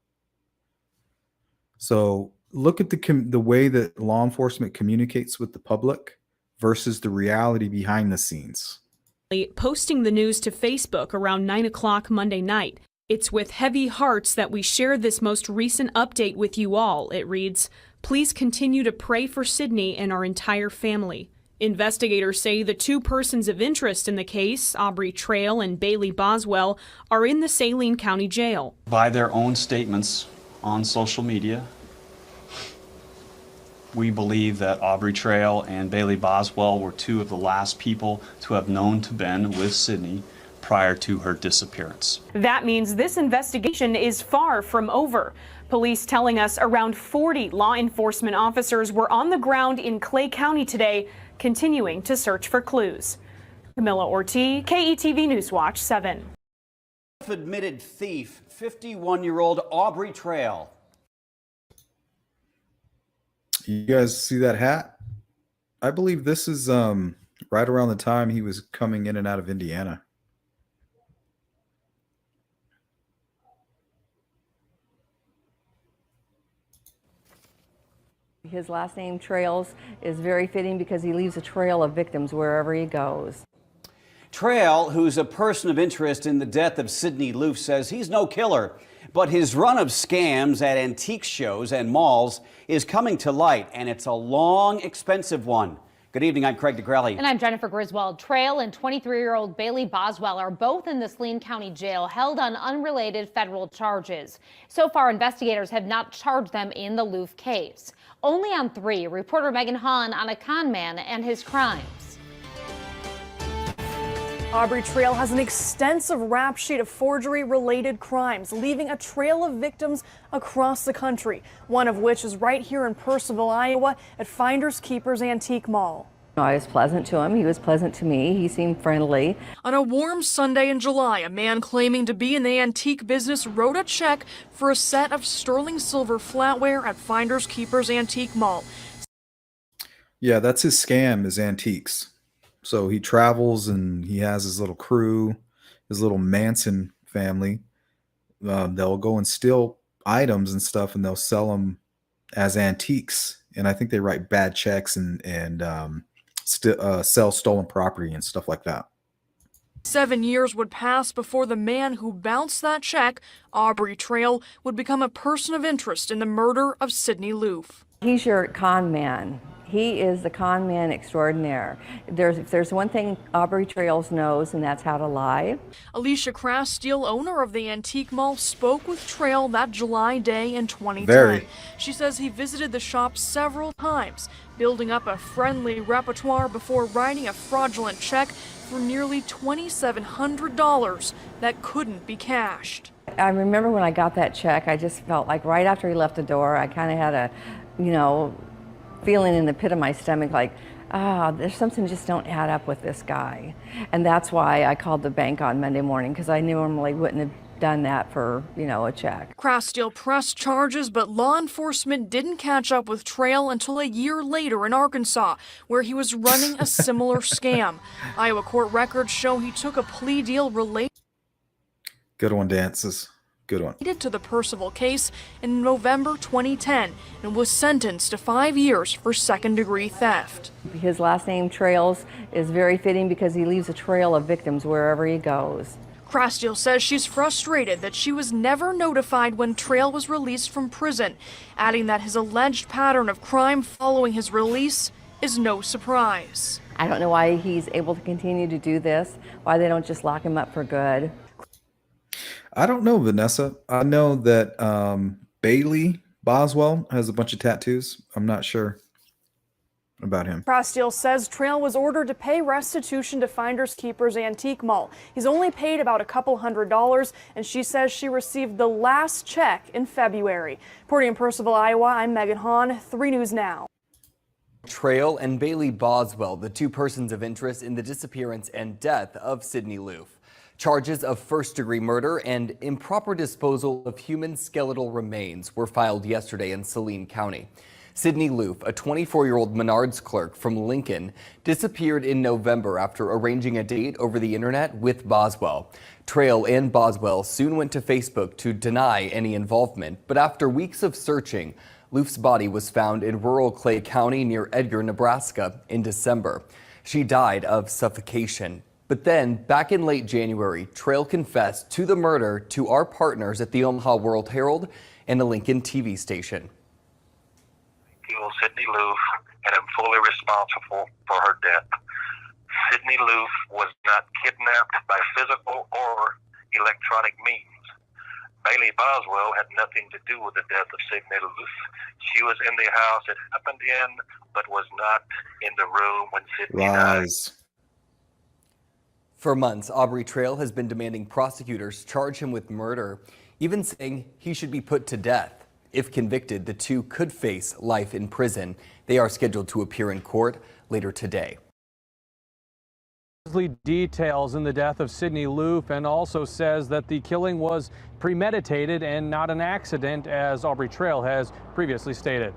So look at the way that law enforcement communicates with the public versus the reality behind the scenes. Posting the news to Facebook around 9 o'clock Monday night. It's with heavy hearts that we share this most recent update with you all. It reads, "Please continue to pray for Sydney and our entire family." Investigators say the two persons of interest in the case, Aubrey Trail and Bailey Boswell, are in the Saline County Jail. By their own statements on social media, we believe that Aubrey Trail and Bailey Boswell were two of the last people to have known to been with Sydney prior to her disappearance. That means this investigation is far from over. Police telling us around 40 law enforcement officers were on the ground in Clay County today, continuing to search for clues. Camilla Ortiz, KETV Newswatch 7. Admitted thief, 51-year-old Aubrey Trail. You guys see that hat? I believe this is right around the time he was coming in and out of Indiana. His last name, Trails, is very fitting because he leaves a trail of victims wherever he goes. Trail, who's a person of interest in the death of Sydney Loofe, says he's no killer, but his run of scams at antique shows and malls is coming to light, and it's a long, expensive one. Good evening, I'm Craig DeGrelli. And I'm Jennifer Griswold. Trail and 23-year-old Bailey Boswell are both in the Saline County Jail, held on unrelated federal charges. So far, investigators have not charged them in the Loofe case. Only on 3, reporter Megan Hahn on a con man and his crimes. Aubrey Trail has an extensive rap sheet of forgery-related crimes, leaving a trail of victims across the country, one of which is right here in Purcellville, Iowa, at Finders Keepers Antique Mall. I was pleasant to him. He was pleasant to me. He seemed friendly. On a warm Sunday in July, a man claiming to be in the antique business wrote a check for a set of sterling silver flatware at Finders Keepers Antique Mall. Yeah, that's his scam, is antiques. So he travels and he has his little crew, his little Manson family. They'll go and steal items and stuff, and they'll sell them as antiques. And I think they write bad checks and sell stolen property and stuff like that. 7 years would pass before the man who bounced that check, Aubrey Trail, would become a person of interest in the murder of Sydney Loofe. He's your con man. He is the con man extraordinaire. If there's one thing Aubrey Trails knows, and that's how to lie. Alicia Crastiel, owner of the antique mall, spoke with Trail that July day in 2010. Very. She says he visited the shop several times, building up a friendly repertoire before writing a fraudulent check for nearly $2,700 that couldn't be cashed. I remember when I got that check, I just felt like right after he left the door, I kind of had a, feeling in the pit of my stomach like, there's something just don't add up with this guy. And that's why I called the bank on Monday morning, because I normally wouldn't have done that for, a check. Crastiel pressed charges, but law enforcement didn't catch up with Trail until a year later in Arkansas, where he was running a similar scam. Iowa court records show he took a plea deal related Good one, Dances. Good one. To the Purcellville case in November 2010 and was sentenced to 5 years for second-degree theft. His last name, Trails, is very fitting because he leaves a trail of victims wherever he goes. Crastiel says she's frustrated that she was never notified when Trail was released from prison, adding that his alleged pattern of crime following his release is no surprise. I don't know why he's able to continue to do this, why they don't just lock him up for good. I don't know, Vanessa. I know that Bailey Boswell has a bunch of tattoos. I'm not sure about him. Crastiel says Trail was ordered to pay restitution to Finders Keepers Antique Mall. He's only paid about a couple $100, and she says she received the last check in February. Reporting in Purcellville, Iowa, I'm Megan Hahn, 3 News Now. Trail and Bailey Boswell, the two persons of interest in the disappearance and death of Sydney Loofe. Charges of first-degree murder and improper disposal of human skeletal remains were filed yesterday in Saline County. Sydney Loofe, a 24-year-old Menards clerk from Lincoln, disappeared in November after arranging a date over the internet with Boswell. Trail and Boswell soon went to Facebook to deny any involvement, but after weeks of searching, Loofe's body was found in rural Clay County near Edgar, Nebraska in December. She died of suffocation. But then, back in late January, Trail confessed to the murder to our partners at the Omaha World-Herald and a Lincoln TV station. Kill Sydney Loofe, and am fully responsible for her death. Sydney Loofe was not kidnapped by physical or electronic means. Bailey Boswell had nothing to do with the death of Sydney Loofe. She was in the house it happened in, but was not in the room when Sydney died. For months, Aubrey Trail has been demanding prosecutors charge him with murder, even saying he should be put to death. If convicted, the two could face life in prison. They are scheduled to appear in court later today. Details in the death of Sydney Loofe and also says that the killing was premeditated and not an accident, as Aubrey Trail has previously stated.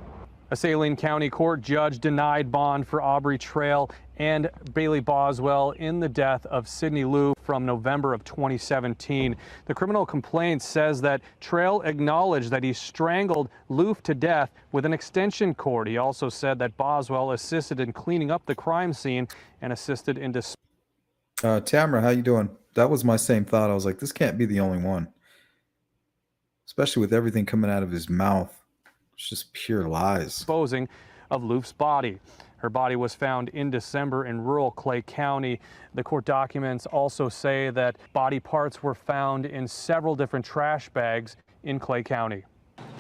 A Saline County court judge denied bond for Aubrey Trail and Bailey Boswell in the death of Sydney Loofe from November of 2017. The criminal complaint says that Trail acknowledged that he strangled Loofe to death with an extension cord. He also said that Boswell assisted in cleaning up the crime scene and assisted in Tamara, how you doing? That was my same thought. I was like, this can't be the only one, especially with everything coming out of his mouth. It's just pure lies. Disposing of Loofe's body. Her body was found in December in rural Clay County. The court documents also say that body parts were found in several different trash bags in Clay County.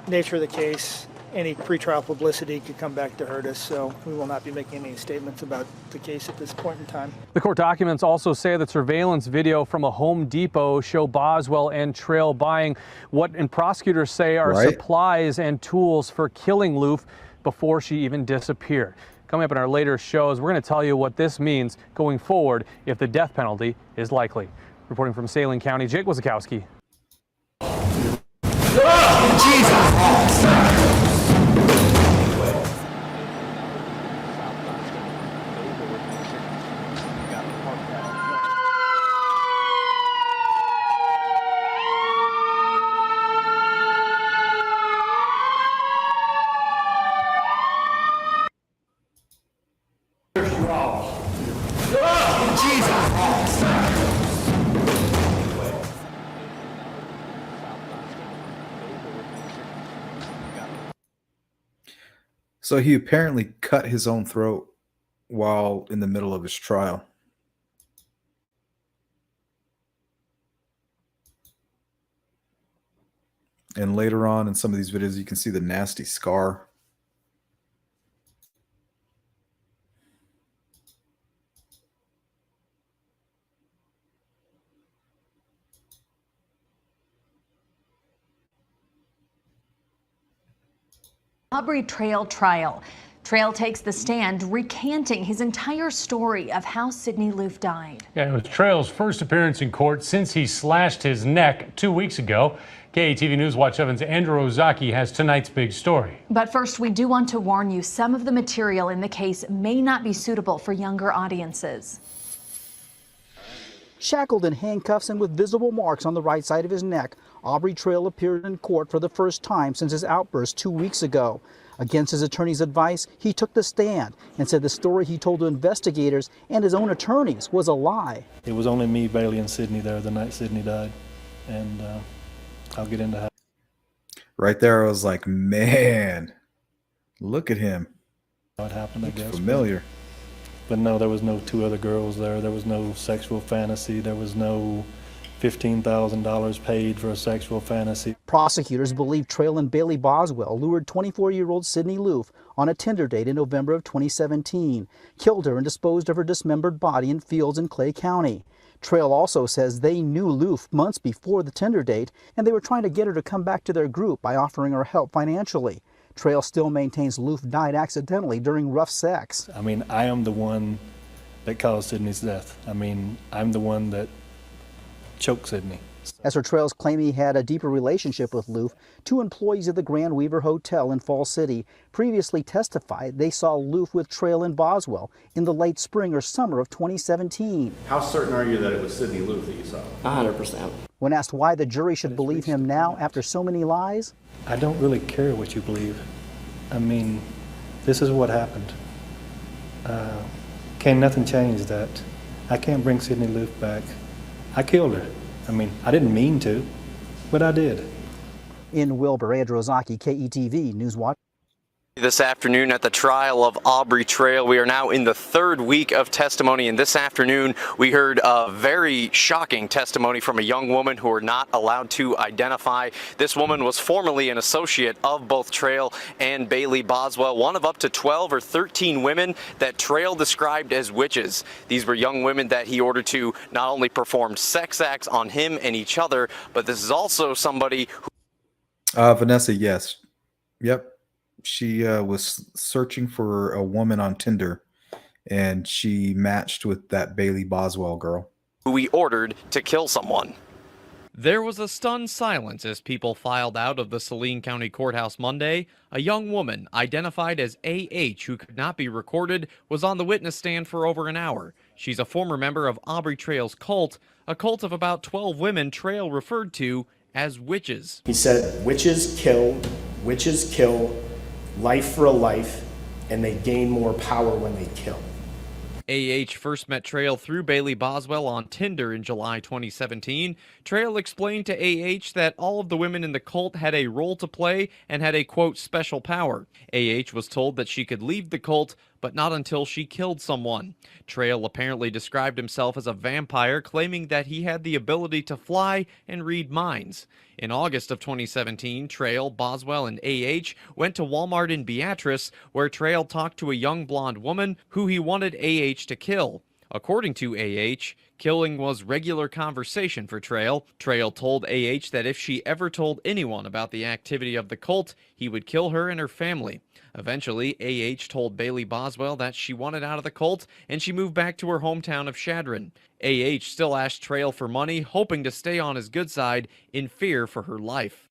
Nature of the case, any pretrial publicity could come back to hurt us, so we will not be making any statements about the case at this point in time. The court documents also say that surveillance video from a Home Depot show Boswell and Trail buying what prosecutors say are supplies and tools for killing Loofe before she even disappeared. Coming up in our later shows, we're going to tell you what this means going forward if the death penalty is likely. Reporting from Saline County, Jake Wazakowski. So he apparently cut his own throat while in the middle of his trial. And later on in some of these videos, you can see the nasty scar. Aubrey Trail trial. Trail takes the stand, recanting his entire story of how Sydney Loofe died. Yeah, it was Trail's first appearance in court since he slashed his neck 2 weeks ago. KATV News Watch 7's Andrew Ozaki has tonight's big story. But first, we do want to warn you, some of the material in the case may not be suitable for younger audiences. Shackled in handcuffs and with visible marks on the right side of his neck, Aubrey Trail appeared in court for the first time since his outburst 2 weeks ago. Against his attorney's advice, he took the stand and said the story he told to investigators and his own attorneys was a lie. It was only me, Bailey, and Sydney there the night Sydney died, and I'll get into how. Right there, I was like, man, look at him. How it happened, I guess. Familiar. But no, there was no two other girls there. There was no sexual fantasy. There was no $15,000 paid for a sexual fantasy. Prosecutors believe Trail and Bailey Boswell lured 24-year-old Sydney Loofe on a Tinder date in November of 2017, killed her and disposed of her dismembered body in fields in Clay County. Trail also says they knew Loofe months before the Tinder date, and they were trying to get her to come back to their group by offering her help financially. Trail still maintains Loofe died accidentally during rough sex. I mean, I am the one that caused Sydney's death. I mean, I'm the one that choked Sydney. As her trails claim he had a deeper relationship with Loof, 2 employees of the Grand Weaver Hotel in Fall City previously testified they saw Loof with Trail and Boswell in the late spring or summer of 2017. How certain are you that it was Sidney Loof that you saw? 100%. When asked why the jury should believe him now after so many lies, I don't really care what you believe. I mean, this is what happened. Can nothing change that? I can't bring Sidney Loof back. I killed her. I mean, I didn't mean to, but I did. In Wilbur, Andrew Ozaki, KETV News Watch. This afternoon at the trial of Aubrey Trail, we are now in the 3rd week of testimony, and this afternoon we heard a very shocking testimony from a young woman who we're not allowed to identify. This woman was formerly an associate of both Trail and Bailey Boswell, one of up to 12 or 13 women that Trail described as witches. These were young women that he ordered to not only perform sex acts on him and each other, but this is also somebody who... Vanessa, yes. Yep. She was searching for a woman on Tinder, and she matched with that Bailey Boswell girl, who he ordered to kill someone. There was a stunned silence as people filed out of the Saline County Courthouse Monday. A young woman, identified as A.H., who could not be recorded, was on the witness stand for over an hour. She's a former member of Aubrey Trail's cult, a cult of about 12 women Trail referred to as witches. He said, witches kill, life for a life, and they gain more power when they kill. A.H. first met Trail through Bailey Boswell on Tinder in July 2017. Trail explained to A.H. that all of the women in the cult had a role to play and had a, quote, special power. A.H. was told that she could leave the cult, but not until she killed someone. Trail apparently described himself as a vampire, claiming that he had the ability to fly and read minds. In August of 2017, Trail, Boswell, and A.H. went to Walmart in Beatrice, where Trail talked to a young blonde woman who he wanted A.H. to kill. According to A.H., killing was regular conversation for Trail. Trail told A.H. that if she ever told anyone about the activity of the cult, he would kill her and her family. Eventually, A.H. told Bailey Boswell that she wanted out of the cult, and she moved back to her hometown of Chadron. A.H. still asked Trail for money, hoping to stay on his good side, in fear for her life.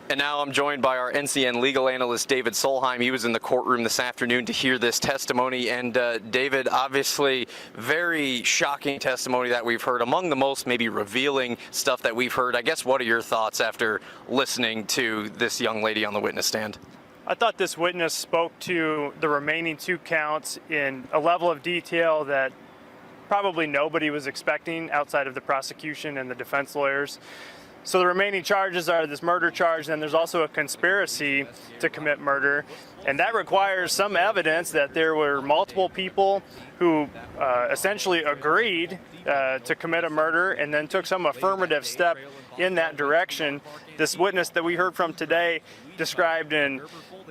And now I'm joined by our NCN legal analyst, David Solheim. He was in the courtroom this afternoon to hear this testimony. And David, obviously, very shocking testimony that we've heard, among the most maybe revealing stuff that we've heard. I guess, what are your thoughts after listening to this young lady on the witness stand? I thought this witness spoke to the remaining 2 counts in a level of detail that probably nobody was expecting outside of the prosecution and the defense lawyers. So the remaining charges are this murder charge, and there's also a conspiracy to commit murder. And that requires some evidence that there were multiple people who essentially agreed to commit a murder and then took some affirmative step in that direction. This witness that we heard from today described in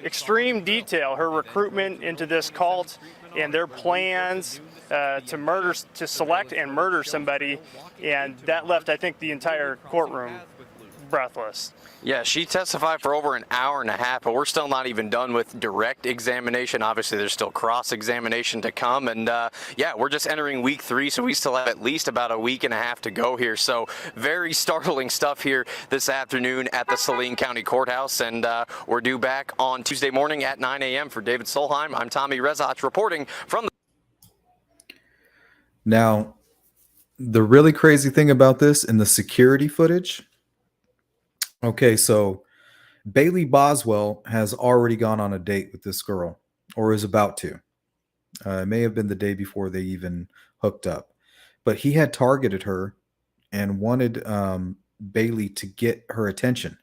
extreme detail her recruitment into this cult and their plans to select and murder somebody, and that left, I think, the entire courtroom breathless. Yeah, she testified for over an hour and a half, but we're still not even done with direct examination. Obviously, there's still cross-examination to come, and yeah, we're just entering week 3, so we still have at least about a week and a half to go here. So very startling stuff here this afternoon at the Saline County Courthouse, and we're due back on Tuesday morning at 9 a.m. For David Solheim, I'm Tommy Rezach reporting from the... Now, the really crazy thing about this in the security footage, okay, so Bailey Boswell has already gone on a date with this girl, or is about to. It may have been the day before they even hooked up. But he had targeted her and wanted Bailey to get her attention.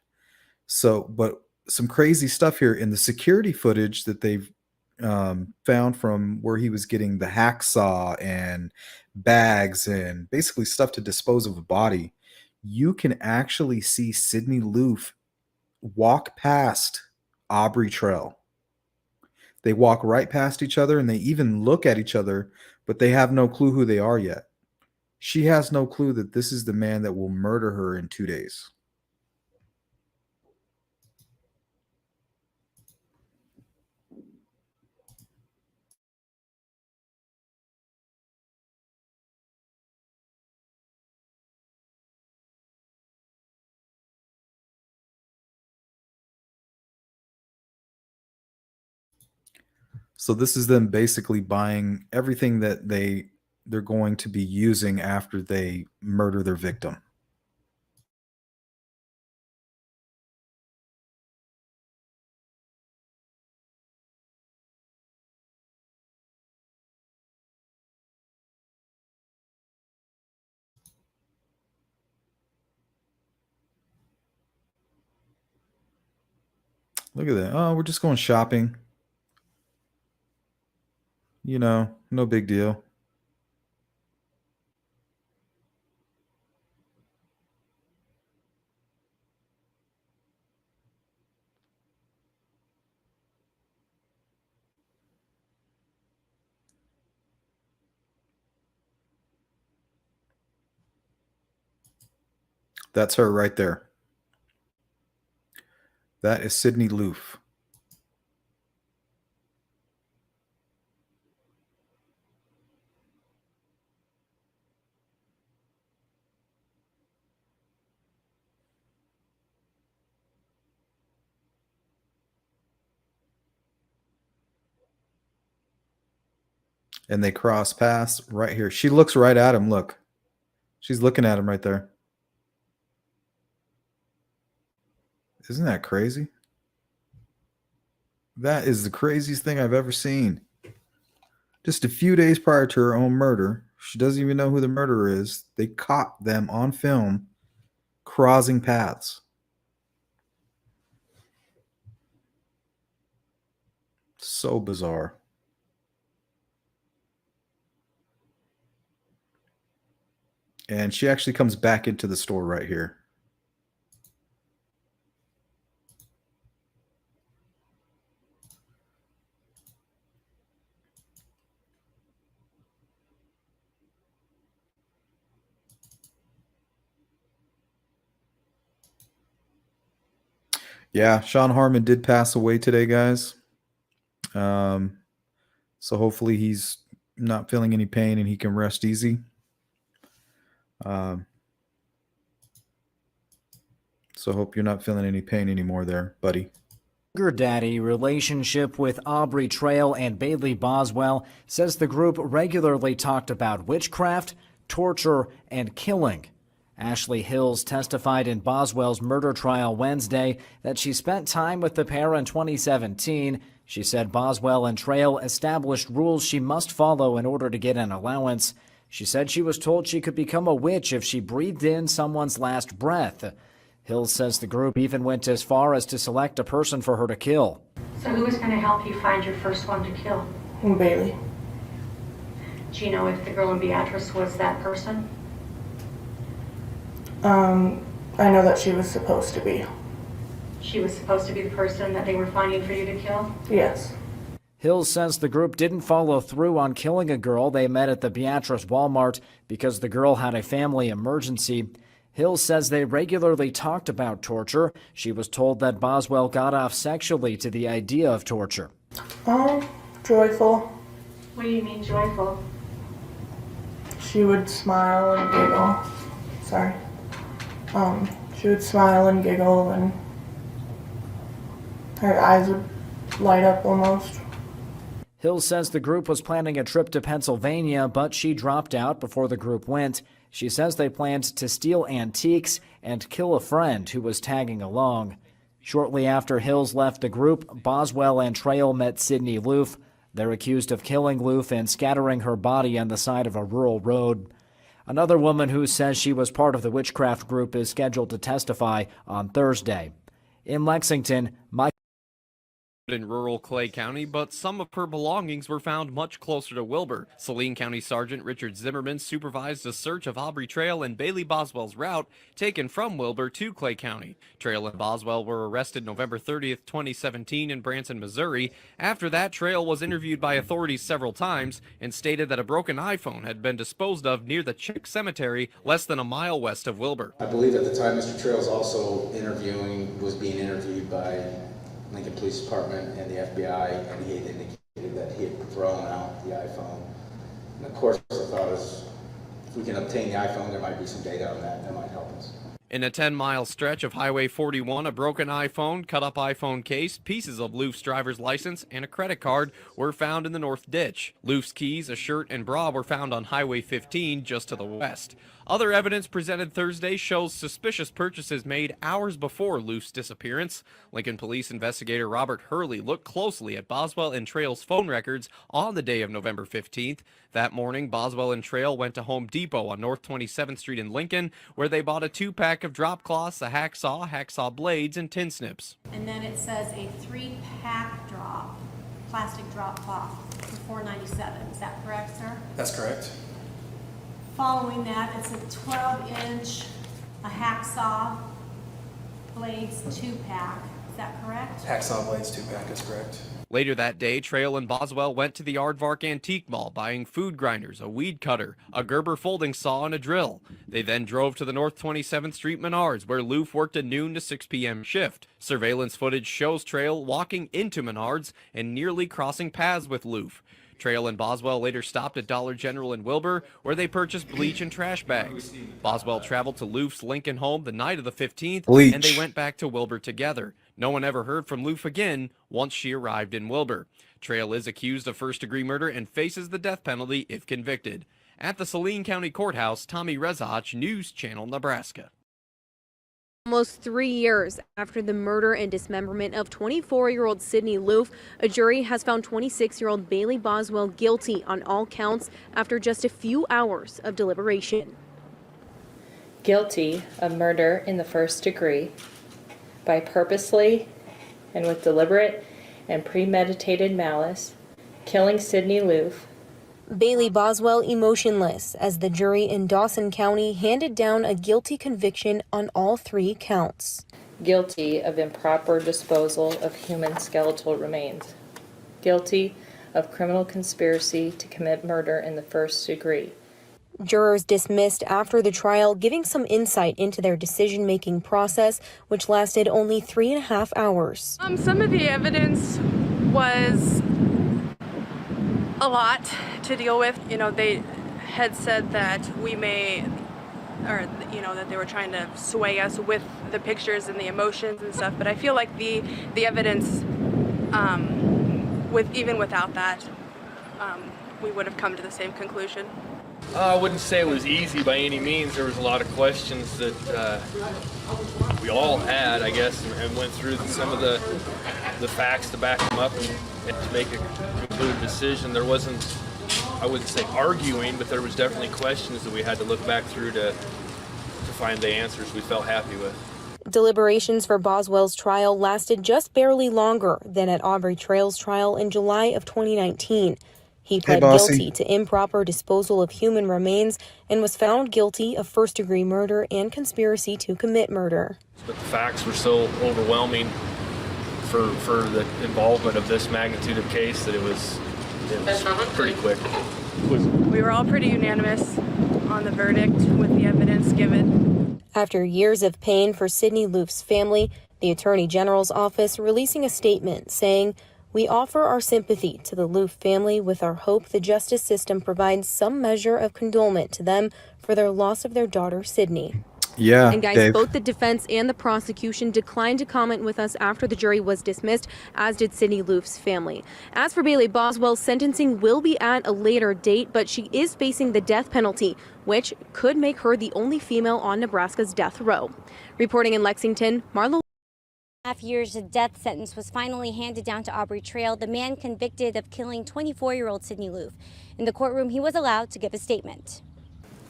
So, but some crazy stuff here in the security footage that they've found from where he was getting the hacksaw and bags and basically stuff to dispose of a body. You can actually see Sidney Loof walk past Aubrey Trail. They walk right past each other, and they even look at each other, but they have no clue who they are yet. She has no clue that this is the man that will murder her in 2 days. So this is them basically buying everything that they're going to be using after they murder their victim. Look at that. Oh, we're just going shopping. You know, no big deal. That's her right there. That is Sydney Loofe. And they cross paths right here. She looks right at him. Look. She's looking at him right there. Isn't that crazy? That is the craziest thing I've ever seen. Just a few days prior to her own murder, she doesn't even know who the murderer is. They caught them on film crossing paths. So bizarre. And she actually comes back into the store right here. Yeah, Sean Harmon did pass away today, guys. So hopefully he's not feeling any pain and he can rest easy. So hope you're not feeling any pain anymore there, buddy. Sugar Daddy relationship with Aubrey Trail and Bailey Boswell says the group regularly talked about witchcraft, torture, and killing. Ashley Hills testified in Boswell's murder trial Wednesday that she spent time with the pair in 2017. She said Boswell and Trail established rules she must follow in order to get an allowance. She said she was told she could become a witch if she breathed in someone's last breath. Hills says the group even went as far as to select a person for her to kill. So who was going to help you find your first one to kill? Bailey. Do you know if the girl in Beatrice was that person? I know that she was supposed to be. She was supposed to be the person that they were finding for you to kill? Yes. Hills says the group didn't follow through on killing a girl they met at the Beatrice Walmart because the girl had a family emergency. Hills says they regularly talked about torture. She was told that Boswell got off sexually to the idea of torture. Joyful. What do you mean joyful? She would smile and giggle. Sorry. She would smile and giggle and her eyes would light up almost. Hills says the group was planning a trip to Pennsylvania, but she dropped out before the group went. She says they planned to steal antiques and kill a friend who was tagging along. Shortly after Hills left the group, Boswell and Trail met Sydney Loofe. They're accused of killing Loofe and scattering her body on the side of a rural road. Another woman who says she was part of the witchcraft group is scheduled to testify on Thursday. In Lexington, Mike in rural Clay County, but some of her belongings were found much closer to Wilbur. Saline County Sergeant Richard Zimmerman supervised a search of Aubrey Trail and Bailey Boswell's route taken from Wilbur to Clay County. Trail and Boswell were arrested November 30th, 2017 in Branson, Missouri. After that, Trail was interviewed by authorities several times and stated that a broken iPhone had been disposed of near the Chick Cemetery less than a mile west of Wilbur. I believe at the time Mr. Trail's also was being interviewed by Lincoln Police Department and the FBI, and he had indicated that he had thrown out the iPhone. And of course, the thought is, if we can obtain the iPhone, there might be some data on that might help us. In a 10-mile stretch of Highway 41, a broken iPhone, cut-up iPhone case, pieces of Loof's driver's license, and a credit card were found in the north ditch. Loof's keys, a shirt, and bra were found on Highway 15 just to the west. Other evidence presented Thursday shows suspicious purchases made hours before Loof's disappearance. Lincoln Police investigator Robert Hurley looked closely at Boswell and Trail's phone records on the day of November 15th. That morning, Boswell and Trail went to Home Depot on North 27th Street in Lincoln, where they bought a 2-pack of drop cloths, a hacksaw blades, and tin snips. And then it says a 3-pack drop, plastic drop cloth for $4.97. Is that correct, sir? That's correct. Following that, it's a 12-inch, a hacksaw blades 2-pack. Is that correct? Hacksaw blades 2-pack is correct. Later that day, Trail and Boswell went to the Aardvark Antique Mall, buying food grinders, a weed cutter, a Gerber folding saw, and a drill. They then drove to the North 27th Street Menards, where Loof worked a noon to 6 p.m. shift. Surveillance footage shows Trail walking into Menards and nearly crossing paths with Loof. Trail and Boswell later stopped at Dollar General in Wilbur, where they purchased bleach and trash bags. Boswell traveled to Loof's Lincoln home the night of the 15th, and they went back to Wilbur together. No one ever heard from Loof again once she arrived in Wilbur. Trail is accused of first-degree murder and faces the death penalty if convicted. At the Saline County Courthouse, Tommy Rezach, News Channel, Nebraska. Almost 3 years after the murder and dismemberment of 24-year-old Sydney Loof, a jury has found 26-year-old Bailey Boswell guilty on all counts after just a few hours of deliberation. Guilty of murder in the first degree by purposely and with deliberate and premeditated malice, killing Sydney Loof. Bailey Boswell emotionless as the jury in Dawson County handed down a guilty conviction on all 3 counts. Guilty of improper disposal of human skeletal remains. Guilty of criminal conspiracy to commit murder in the first degree. Jurors dismissed after the trial, giving some insight into their decision-making process, which lasted only 3.5 hours. Some of the evidence was a lot to deal with. You know, they had said that that they were trying to sway us with the pictures and the emotions and stuff, but I feel like the evidence, even without that, we would have come to the same conclusion. I wouldn't say it was easy by any means. There was a lot of questions that we all had, I guess, and went through some of the facts to back them up and to make a concluded decision. There wasn't, I wouldn't say arguing, but there was definitely questions that we had to look back through to find the answers we felt happy with. Deliberations for Boswell's trial lasted just barely longer than at Aubrey Trail's trial in July of 2019. He pled guilty to improper disposal of human remains and was found guilty of first-degree murder and conspiracy to commit murder. But the facts were so overwhelming for the involvement of this magnitude of case that it was pretty quick. We were all pretty unanimous on the verdict with the evidence given. After years of pain for Sydney Loof's family, the Attorney General's office releasing a statement saying, "We offer our sympathy to the Loof family with our hope the justice system provides some measure of condolement to them for their loss of their daughter, Sydney." Yeah, and guys, Dave. Both the defense and the prosecution declined to comment with us after the jury was dismissed, as did Sydney Loof's family. As for Bailey Boswell, sentencing will be at a later date, but she is facing the death penalty, which could make her the only female on Nebraska's death row. Reporting in Lexington, Marlo. 2.5 years death sentence was finally handed down to Aubrey Trail, the man convicted of killing 24-year-old Sydney Loof. In the courtroom, he was allowed to give a statement.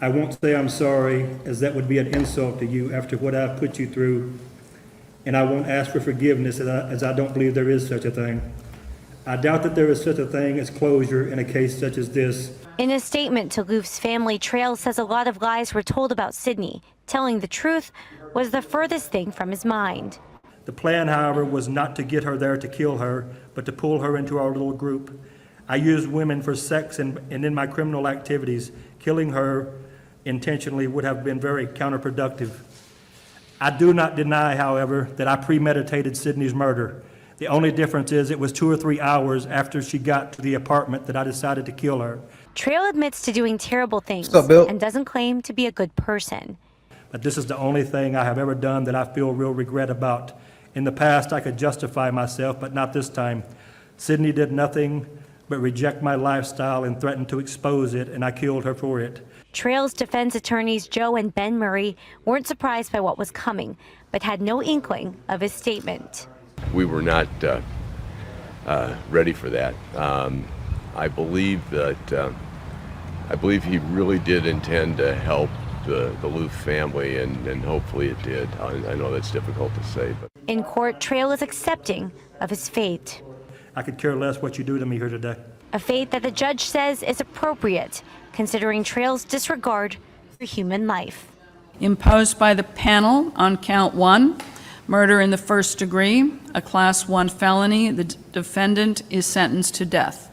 I won't say I'm sorry, as that would be an insult to you after what I've put you through, and I won't ask for forgiveness as I don't believe there is such a thing. I doubt that there is such a thing as closure in a case such as this. In a statement to Loof's family, Trail says a lot of lies were told about Sydney. Telling the truth was the furthest thing from his mind. The plan, however, was not to get her there to kill her, but to pull her into our little group. I used women for sex and in my criminal activities. Killing her intentionally would have been very counterproductive. I do not deny, however, that I premeditated Sydney's murder. The only difference is it was 2 or 3 hours after she got to the apartment that I decided to kill her. Trail admits to doing terrible things What's up, Bill? and doesn't claim to be a good person. but this is the only thing I have ever done that I feel real regret about. In the past, I could justify myself, but not this time. Sydney did nothing but reject my lifestyle and threatened to expose it, and I killed her for it. Trail's defense attorneys Joe and Ben Murray weren't surprised by what was coming, but had no inkling of his statement. We were not ready for that. I believe he really did intend to help the Loofe family, and hopefully it did. I know that's difficult to say, but In court, Trail is accepting of his fate, I could care less what you do to me here today. a fate that the judge says is appropriate, considering Trail's disregard for human life. Imposed by the panel on count 1, murder in the first degree, a class 1 felony. The defendant is sentenced to death.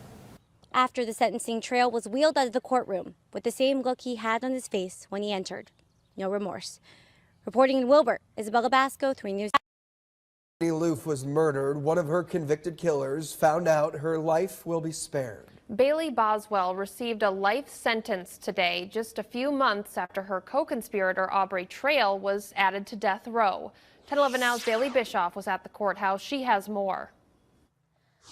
After the sentencing, Trail was wheeled out of the courtroom with the same look he had on his face when he entered. No remorse. Reporting in Wilbur, Isabella Basco, 3 News. Loofe was murdered. One of her convicted killers found out her life will be spared. Bailey Boswell received a life sentence today, just a few months after her co-conspirator Aubrey Trail was added to death row. 10/11 Now's Bailey Bischoff was at the courthouse. She has more.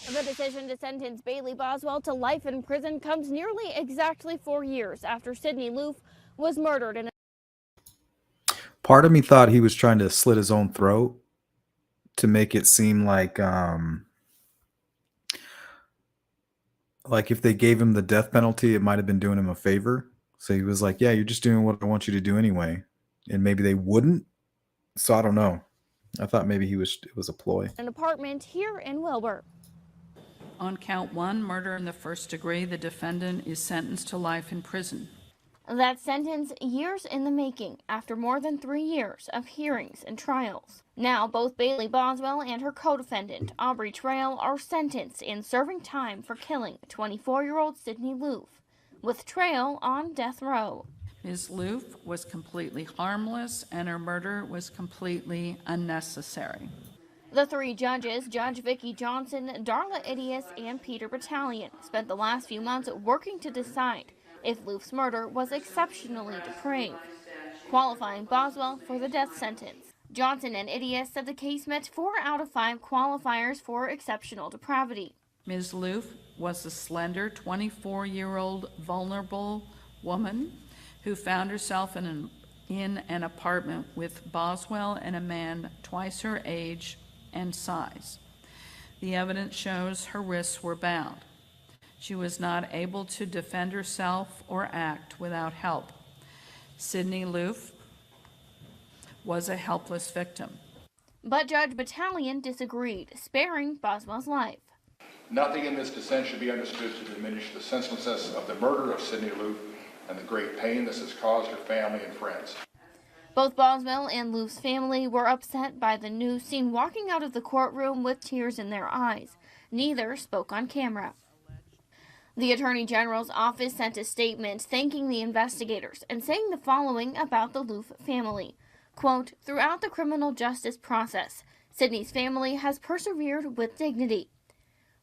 The decision to sentence Bailey Boswell to life in prison comes nearly exactly 4 years after Sydney Loofe was murdered in a Part of me thought he was trying to slit his own throat to make it seem like if they gave him the death penalty, it might have been doing him a favor. So he was like, yeah, you're just doing what I want you to do anyway. And maybe they wouldn't. So I don't know. I thought maybe it was a ploy. an apartment here in Wilbur. On count 1, murder in the first degree, the defendant is sentenced to life in prison. That sentence years in the making after more than 3 years of hearings and trials. Now both Bailey Boswell and her co-defendant Aubrey Trail are sentenced and serving time for killing 24-year-old Sydney Loofe, with Trail on death row. Ms. Loofe was completely harmless and her murder was completely unnecessary. The 3 judges, Judge Vicki Johnson, Darla Idias, and Peter Battalion, spent the last few months working to decide if Loofe's murder was exceptionally depraved, qualifying Boswell for the death sentence. Johnson and Idias said the case met 4 out of 5 qualifiers for exceptional depravity. Ms. Loofe was a slender 24-year-old vulnerable woman who found herself in an apartment with Boswell and a man twice her age and size. The evidence shows her wrists were bound. She was not able to defend herself or act without help. Sydney Loofe was a helpless victim. But Judge Battalion disagreed, sparing Boswell's life. Nothing in this dissent should be understood to diminish the senselessness of the murder of Sydney Loofe and the great pain this has caused her family and friends. Both Boswell and Loofe's family were upset by the news, seen walking out of the courtroom with tears in their eyes. Neither spoke on camera. The Attorney General's office sent a statement thanking the investigators and saying the following about the Loofe family. Quote, throughout the criminal justice process, Sydney's family has persevered with dignity.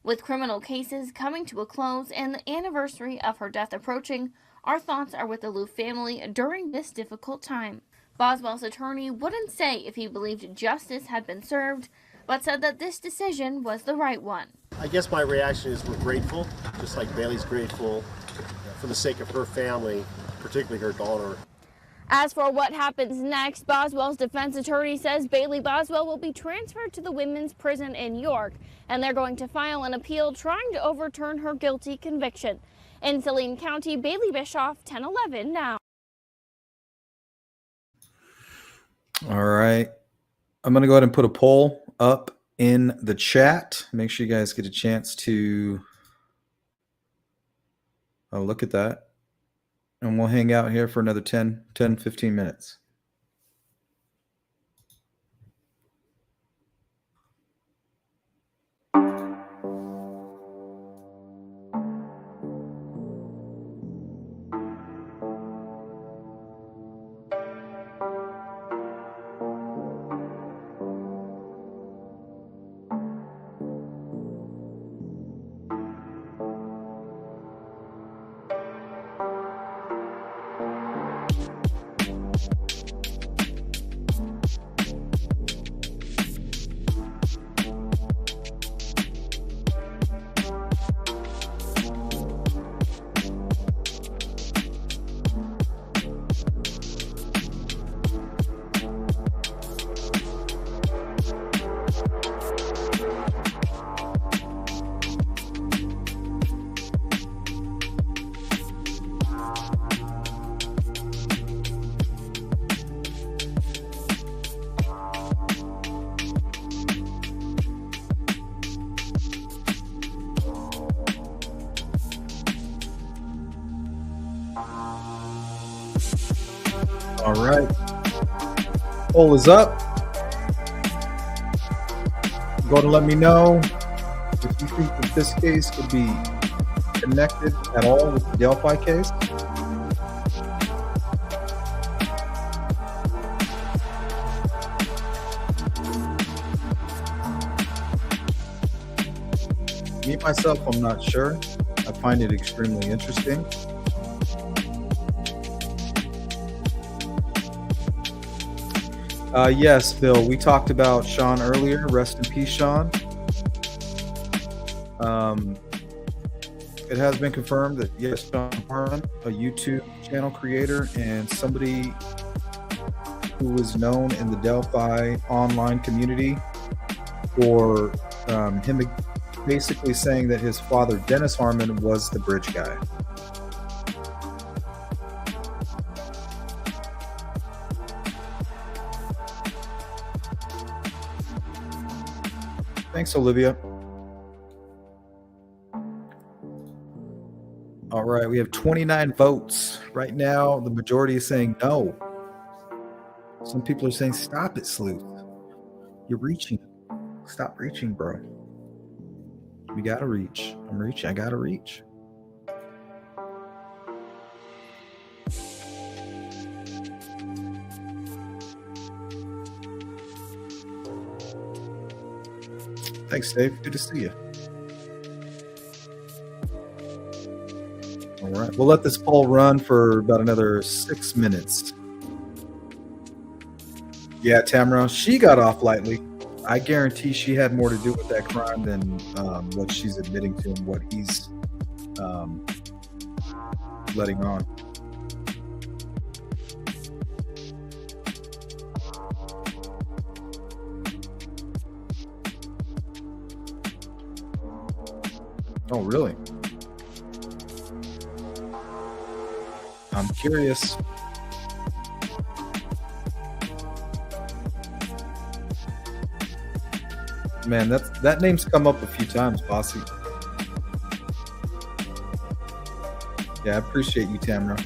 With criminal cases coming to a close and the anniversary of her death approaching, our thoughts are with the Loofe family during this difficult time. Boswell's attorney wouldn't say if he believed justice had been served, but said that this decision was the right one. I guess my reaction is we're grateful, just like Bailey's grateful for the sake of her family, particularly her daughter. As for what happens next, Boswell's defense attorney says Bailey Boswell will be transferred to the women's prison in York, and they're going to file an appeal trying to overturn her guilty conviction. In Saline County, Bailey Bischoff, 1011 Now. All right. I'm going to go ahead and put a poll up in the chat. Make sure you guys get a chance to look at that. And we'll hang out here for another 10, 15 minutes. All right. Poll is up. Go ahead and let me know if you think that this case could be connected at all with the Delphi case. Me, myself, I'm not sure. I find it extremely interesting. Yes, Bill, we talked about Sean earlier. Rest in peace, Sean. It has been confirmed that, yes, Sean Harmon, a YouTube channel creator and somebody who was known in the Delphi online community for him basically saying that his father, Dennis Harmon, was the bridge guy. Thanks, Olivia. All right, we have 29 votes. Right now, the majority is saying no. Some people are saying, stop it, Sleuth. You're reaching. Stop reaching, bro. We gotta reach. I'm reaching. I gotta reach. Thanks, Dave. Good to see you. All right. We'll let this poll run for about another 6 minutes. Yeah, Tamara, she got off lightly. I guarantee she had more to do with that crime than what she's admitting to and what he's letting on. Oh, really? I'm curious. Man, that name's come up a few times, Bossy. Yeah, I appreciate you, Tamara.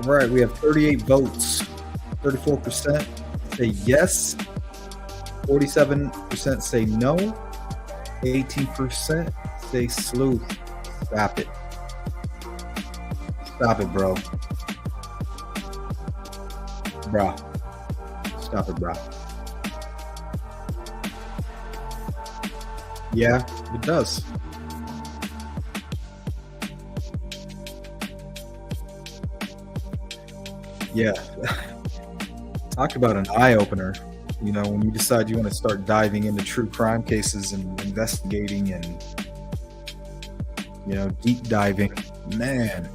All right, we have 38 votes. 34% say yes. 47% say no. 18% say sleuth. Stop it. Stop it, bro. Bruh. Stop it, bro. Yeah, it does. Yeah. Talk about an eye-opener. You know, when you decide you want to start diving into true crime cases and investigating and, you know, deep diving, man,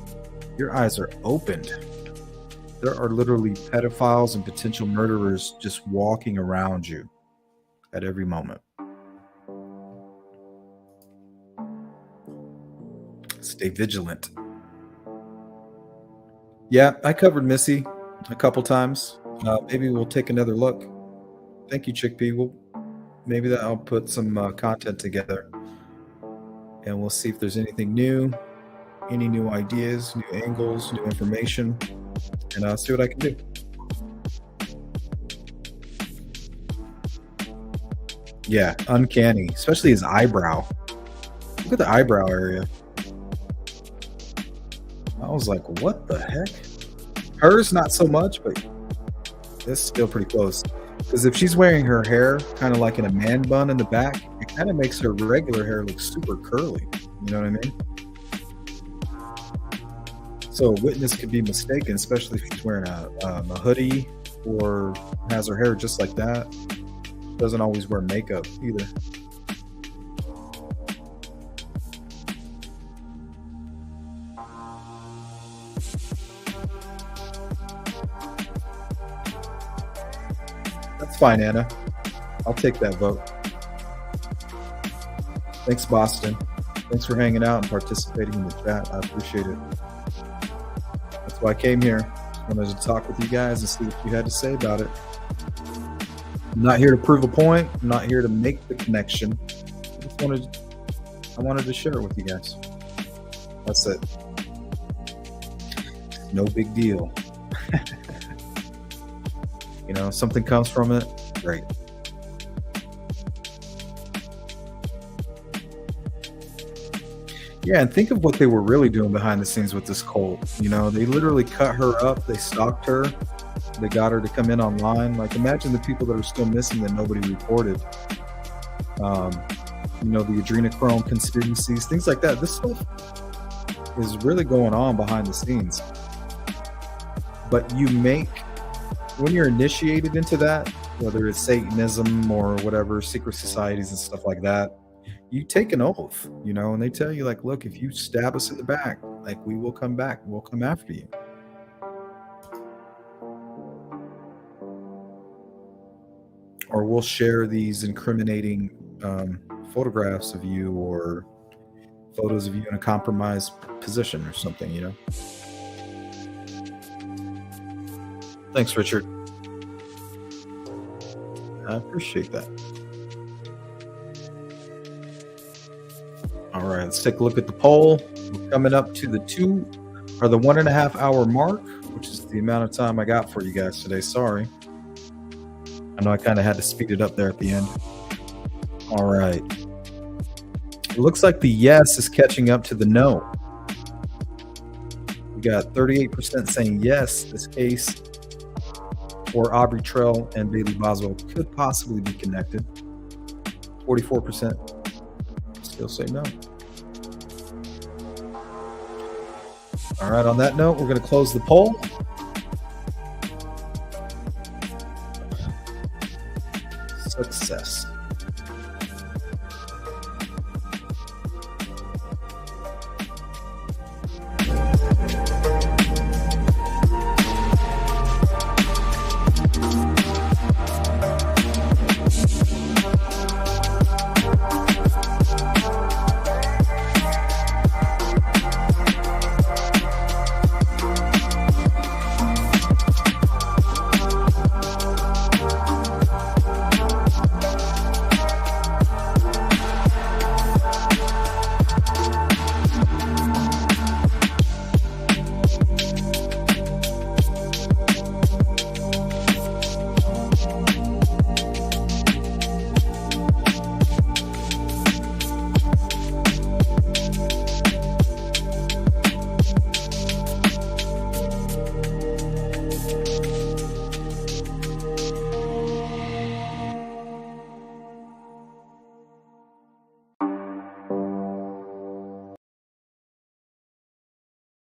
your eyes are opened. There are literally pedophiles and potential murderers just walking around you at every moment. Stay vigilant. Yeah, I covered Missy a couple times. Maybe we'll take another look. Thank you, Chickpea. Maybe that I'll put some content together, and we'll see if there's anything new, any new ideas, new angles, new information, and I'll see what I can do. Yeah, uncanny, especially his eyebrow. Look at the eyebrow area. I was like, what the heck? Hers, not so much, but it's still pretty close. Because if she's wearing her hair kind of like in a man bun in the back, it kind of makes her regular hair look super curly. You know what I mean? So a witness could be mistaken, especially if she's wearing a hoodie or has her hair just like that. Doesn't always wear makeup either. That's fine, Anna. I'll take that vote. Thanks, Boston. Thanks for hanging out and participating in the chat. I appreciate it. That's why I came here. I wanted to talk with you guys and see what you had to say about it. I'm not here to prove a point. I'm not here to make the connection. I wanted to share it with you guys. That's it. no big deal. You know, something comes from it, great. Yeah, and think of what they were really doing behind the scenes with this cult. You know, they literally cut her up, they stalked her, they got her to come in online. Like, imagine the people that are still missing that nobody reported. You know, the adrenochrome conspiracies, things like that. This stuff is really going on behind the scenes. But when you're initiated into that, whether it's Satanism or whatever, secret societies and stuff like that, you take an oath, you know, and they tell you, like, look, if you stab us in the back, like, we will come back, we'll come after you. Or we'll share these incriminating photographs of you or photos of you in a compromised position or something, you know. Thanks, Richard. I appreciate that. All right, let's take a look at the poll. We're coming up to the 1.5 hour mark, which is the amount of time I got for you guys today. Sorry. I know I kind of had to speed it up there at the end. All right. It looks like the yes is catching up to the no. We got 38% saying yes, this case for Aubrey Trail and Bailey Boswell could possibly be connected. 44% still say no. All right, on that note, we're going to close the poll. Success.